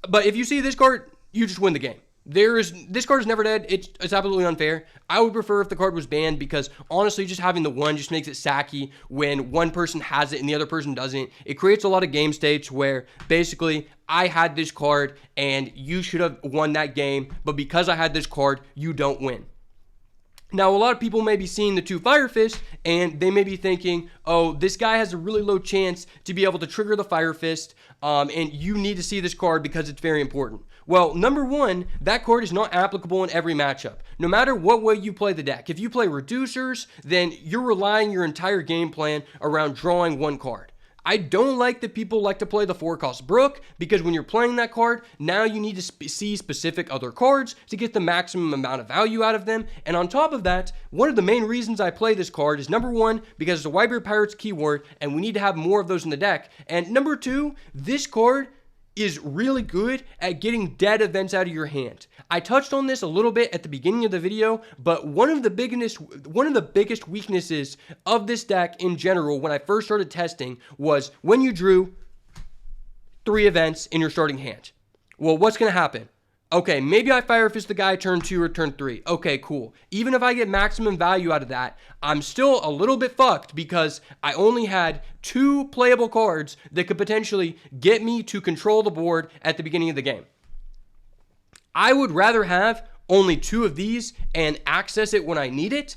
But if you see this card, you just win the game. This card is never dead. It's absolutely unfair. I would prefer if the card was banned because honestly, just having the one just makes it sacky when one person has it and the other person doesn't. It creates a lot of game states where basically I had this card and you should have won that game, but because I had this card, you don't win. Now, a lot of people may be seeing the 2 Fire Fist and they may be thinking, oh, this guy has a really low chance to be able to trigger the Fire Fist, and you need to see this card because it's very important. Well, number one, that card is not applicable in every matchup. No matter what way you play the deck. If you play reducers, then you're relying your entire game plan around drawing one card. I don't like that people like to play the 4-cost Brook because when you're playing that card, now you need to see specific other cards to get the maximum amount of value out of them. And on top of that, one of the main reasons I play this card is number one, because it's a Whitebeard Pirates keyword and we need to have more of those in the deck. And number two, this card is really good at getting dead events out of your hand. I touched on this a little bit at the beginning of the video, but one of the biggest weaknesses of this deck in general when I first started testing was when you drew 3 events in your starting hand. Well, what's going to happen? Okay, maybe I Fire Fist the guy turn 2 or turn 3. Okay, cool. Even if I get maximum value out of that, I'm still a little bit fucked because I only had 2 playable cards that could potentially get me to control the board at the beginning of the game. I would rather have only 2 of these and access it when I need it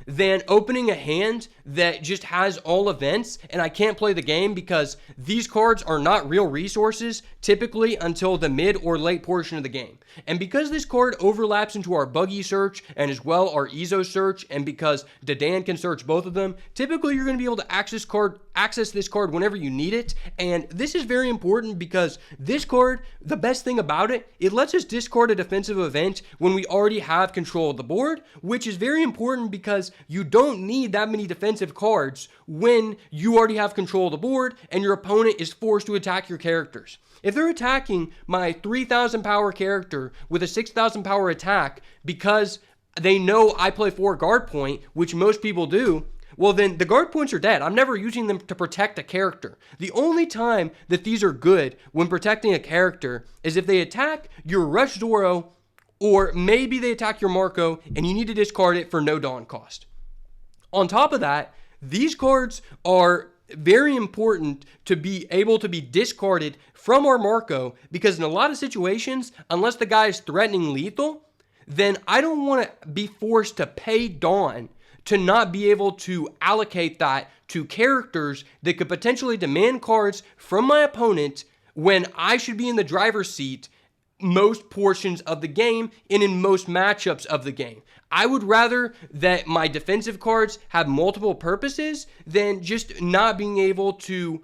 than opening a hand that just has all events and I can't play the game because these cards are not real resources typically until the mid or late portion of the game. And because this card overlaps into our buggy search and as well our Ezo search, and because Dadan can search both of them, typically you're going to be able to access this card whenever you need it. And this is very important because this card, the best thing about it, it lets us discard a defensive event when we already have control of the board, which is very important because you don't need that many defensive cards when you already have control of the board and your opponent is forced to attack your characters. If they're attacking my 3,000 power character with a 6,000 power attack because they know I play 4 guard point, which most people do, well then the guard points are dead. I'm never using them to protect a character. The only time that these are good when protecting a character is if they attack your Rush Zoro or maybe they attack your Marco and you need to discard it for no Dawn cost. On top of that, these cards are very important to be able to be discarded from our Marco because in a lot of situations, unless the guy is threatening lethal, then I don't want to be forced to pay Dawn to not be able to allocate that to characters that could potentially demand cards from my opponent when I should be in the driver's seat most portions of the game and in most matchups of the game. I would rather that my defensive cards have multiple purposes than just not being able to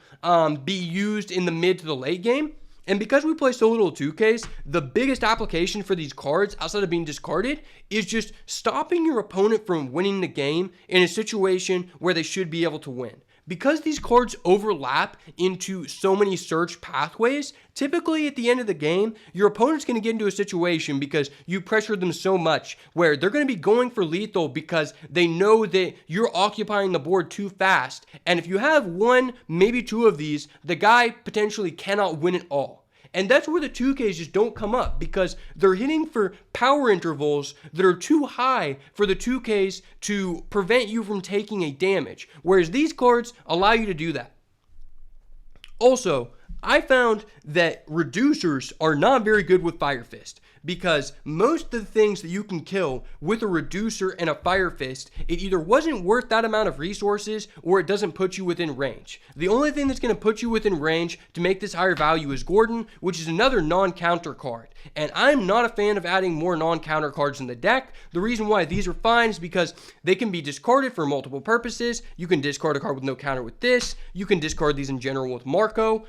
be used in the mid to the late game. And because we play so little 2Ks, the biggest application for these cards outside of being discarded is just stopping your opponent from winning the game in a situation where they should be able to win. Because these cards overlap into so many search pathways, typically at the end of the game, your opponent's going to get into a situation because you pressured them so much where they're going to be going for lethal because they know that you're occupying the board too fast. And if you have 1, maybe 2 of these, the guy potentially cannot win it all. And that's where the 2Ks just don't come up because they're hitting for power intervals that are too high for the 2Ks to prevent you from taking a damage, whereas these cards allow you to do that. Also, I found that reducers are not very good with Fire Fist because most of the things that you can kill with a reducer and a fire fist, it either wasn't worth that amount of resources or it doesn't put you within range. The only thing that's going to put you within range to make this higher value is Gordon, which is another non-counter card. And I'm not a fan of adding more non-counter cards in the deck. The reason why these are fine is because they can be discarded for multiple purposes. You can discard a card with no counter with this. You can discard these in general with Marco.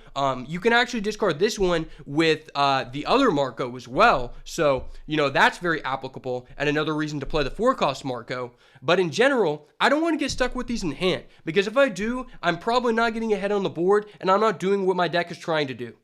You can actually discard this one with the other Marco as well. So, that's very applicable and another reason to play the 4-cost Marco. But in general, I don't want to get stuck with these in hand, because if I do, I'm probably not getting ahead on the board and I'm not doing what my deck is trying to do.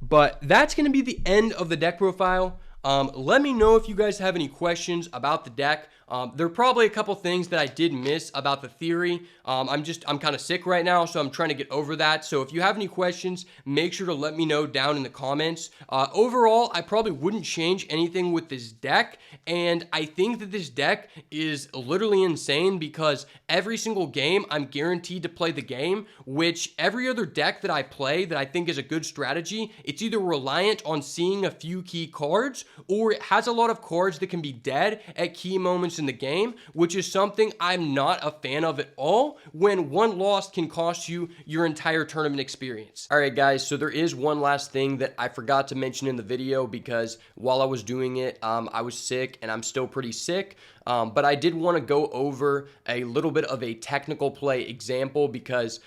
But that's going to be the end of the deck profile. Let me know if you guys have any questions about the deck. There are probably a couple things that I did miss about the theory. I'm kind of sick right now, so I'm trying to get over that. So if you have any questions, make sure to let me know down in the comments. Overall, I probably wouldn't change anything with this deck, and I think that this deck is literally insane because every single game I'm guaranteed to play the game, which every other deck that I play that I think is a good strategy, it's either reliant on seeing a few key cards or it has a lot of cards that can be dead at key moments in the game, which is something I'm not a fan of at all when one loss can cost you your entire tournament experience. All right, guys, so there is one last thing that I forgot to mention in the video because while I was doing it, I was sick and I'm still pretty sick. But I did want to go over a little bit of a technical play example because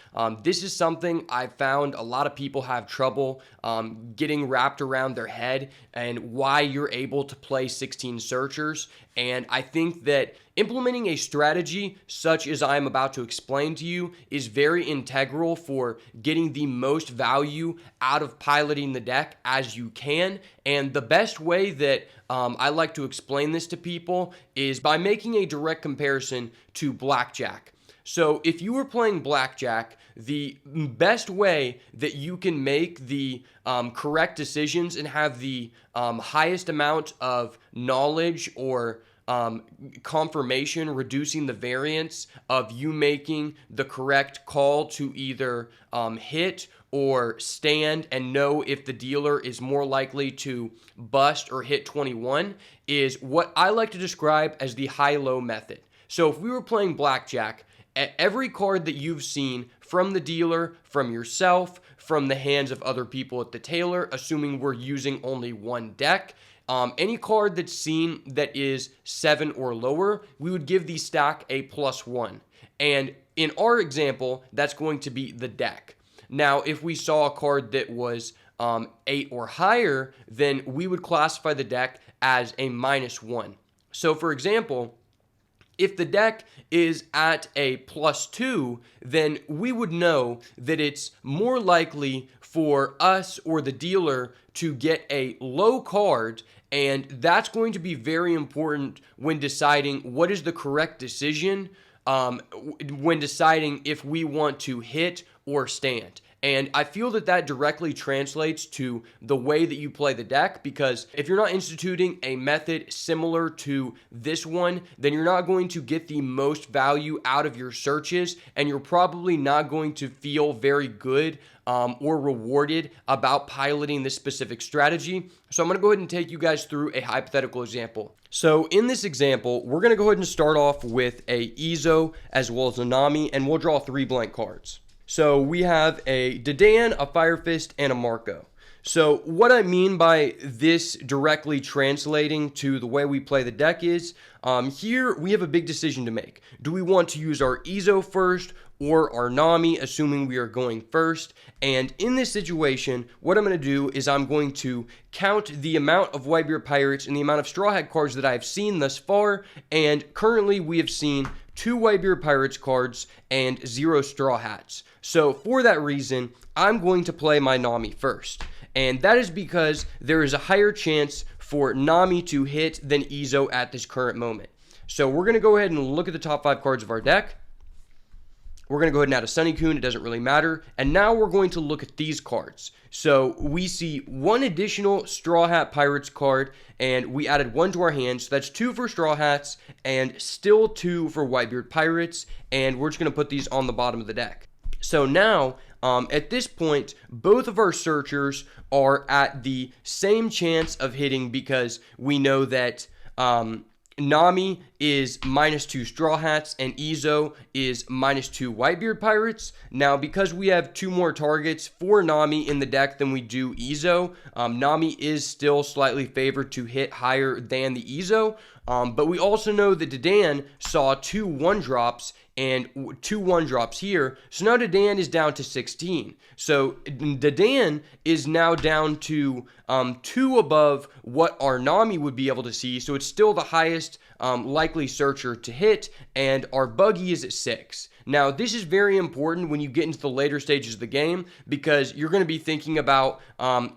this is something I found a lot of people have trouble getting wrapped around their head and why you're able to play 16 searchers. And I think that implementing a strategy such as I'm about to explain to you is very integral for getting the most value out of piloting the deck as you can. And the best way that I like to explain this to people is by making a direct comparison to blackjack. So if you were playing blackjack, the best way that you can make the correct decisions and have the highest amount of knowledge or confirmation, reducing the variance of you making the correct call to either hit or stand and know if the dealer is more likely to bust or hit 21 is what I like to describe as the high-low method. So if we were playing blackjack, at every card that you've seen from the dealer, from yourself, from the hands of other people at the tailor, assuming we're using only one deck, any card that's seen that is 7 or lower, we would give the stack a +1. And in our example, that's going to be the deck. Now, if we saw a card that was 8 or higher, then we would classify the deck as a -1. So, for example, if the deck is at a +2, then we would know that it's more likely for us or the dealer to get a low card, and that's going to be very important when deciding what is the correct decision when deciding if we want to hit or stand. And I feel that that directly translates to the way that you play the deck, because if you're not instituting a method similar to this one, then you're not going to get the most value out of your searches, and you're probably not going to feel very good or rewarded about piloting this specific strategy. So I'm going to go ahead and take you guys through a hypothetical example. So in this example, we're going to go ahead and start off with a Izo as well as a Nami, and we'll draw 3 blank cards. So we have a Dedan, a Fire Fist, and a Marco. So what I mean by this directly translating to the way we play the deck is, here we have a big decision to make. Do we want to use our Izo first or our Nami, assuming we are going first? And in this situation, what I'm going to do is I'm going to count the amount of Whitebeard Pirates and the amount of Straw Hat cards that I've seen thus far, and currently we have seen 2 Whitebeard Pirates cards and 0 Straw Hats. So for that reason, I'm going to play my Nami first. And that is because there is a higher chance for Nami to hit than Izo at this current moment. So we're going to go ahead and look at the top 5 cards of our deck. We're going to go ahead and add a Sunicune. It doesn't really matter. And now we're going to look at these cards. So we see 1 additional Straw Hat Pirates card, and we added 1 to our hand. So that's 2 for Straw Hats and still 2 for Whitebeard Pirates. And we're just going to put these on the bottom of the deck. So now At this point, both of our searchers are at the same chance of hitting because we know that Nami is -2 Straw Hats and Izo is -2 Whitebeard Pirates. Now, because we have 2 more targets for Nami in the deck than we do Izo, Nami is still slightly favored to hit higher than the Izo. But we also know that Dedan saw 2 1-drops and 2 1-drops here. So now Dedan is down to 16. So Dedan is now down to 2 above what our Nami would be able to see. So it's still the highest likely searcher to hit, and our Buggy is at 6. Now, this is very important when you get into the later stages of the game because you're going to be thinking about,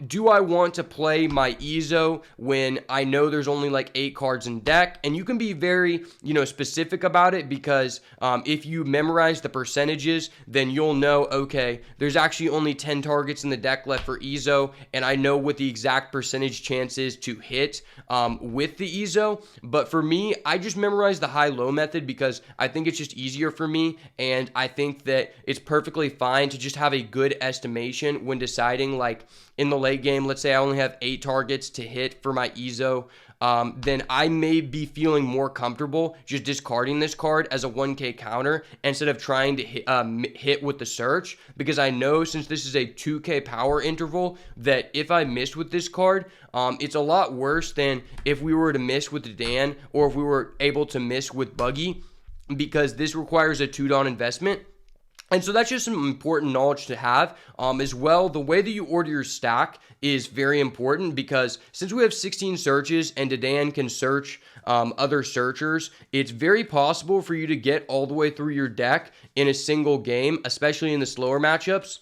do I want to play my Izo when I know there's only like 8 cards in deck? And you can be very, specific about it because if you memorize the percentages, then you'll know, okay, there's actually only 10 targets in the deck left for Izo, and I know what the exact percentage chance is to hit with the Izo. But for me, I just memorize the high-low method because I think it's just easier for me. And I think that it's perfectly fine to just have a good estimation when deciding, like in the late game, let's say I only have 8 targets to hit for my Izo, then I may be feeling more comfortable just discarding this card as a 1K counter instead of trying to hit with the search, because I know since this is a 2K power interval that if I miss with this card, it's a lot worse than if we were to miss with the Dan or if we were able to miss with Buggy, because this requires a 2-don investment. And so that's just some important knowledge to have. As well, the way that you order your stack is very important because since we have 16 searches and Dedan can search other searchers, it's very possible for you to get all the way through your deck in a single game, especially in the slower matchups.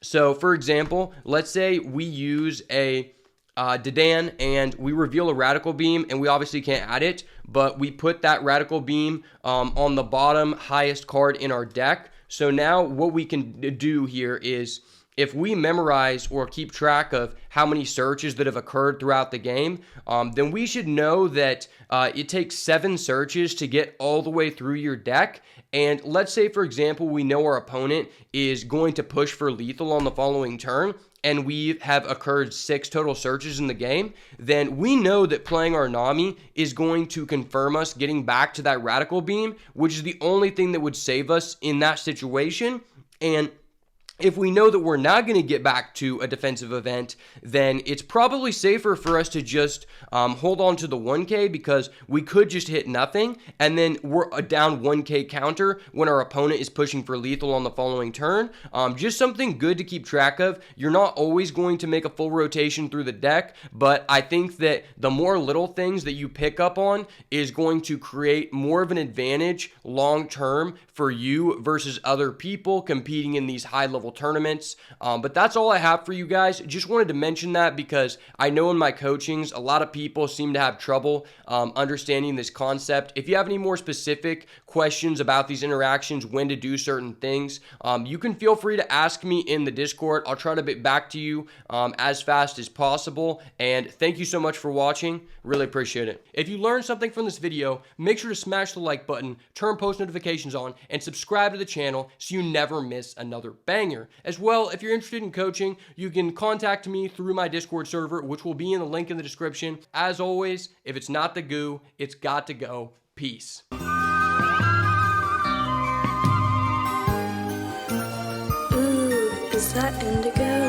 So, for example, let's say we use a Dedan and we reveal a Radical Beam, and we obviously can't add it, but we put that Radical Beam on the bottom highest card in our deck. So now what we can do here is if we memorize or keep track of how many searches that have occurred throughout the game, then we should know that it takes 7 searches to get all the way through your deck. And let's say, for example, we know our opponent is going to push for lethal on the following turn, and we have occurred 6 total searches in the game, then we know that playing our Nami is going to confirm us getting back to that Radical Beam, which is the only thing that would save us in that situation. And if we know that we're not going to get back to a defensive event, then it's probably safer for us to just hold on to the 1K because we could just hit nothing, and then we're a down 1K counter when our opponent is pushing for lethal on the following turn. Just something good to keep track of. You're not always going to make a full rotation through the deck, but I think that the more little things that you pick up on is going to create more of an advantage long term for you versus other people competing in these high-level tournaments. But that's all I have for you guys. Just wanted to mention that because I know in my coachings a lot of people seem to have trouble understanding this concept. If you have any more specific questions about these interactions, when to do certain things, you can feel free to ask me in the Discord. I'll try to get back to you as fast as possible. And thank you so much for watching. Really appreciate it. If you learned something from this video, make sure to smash the like button, turn post notifications on, and subscribe to the channel so you never miss another banger. As well, if you're interested in coaching, you can contact me through my Discord server, which will be in the link in the description. As always, if it's not the goo, it's got to go. Peace. Ooh, is that indigo?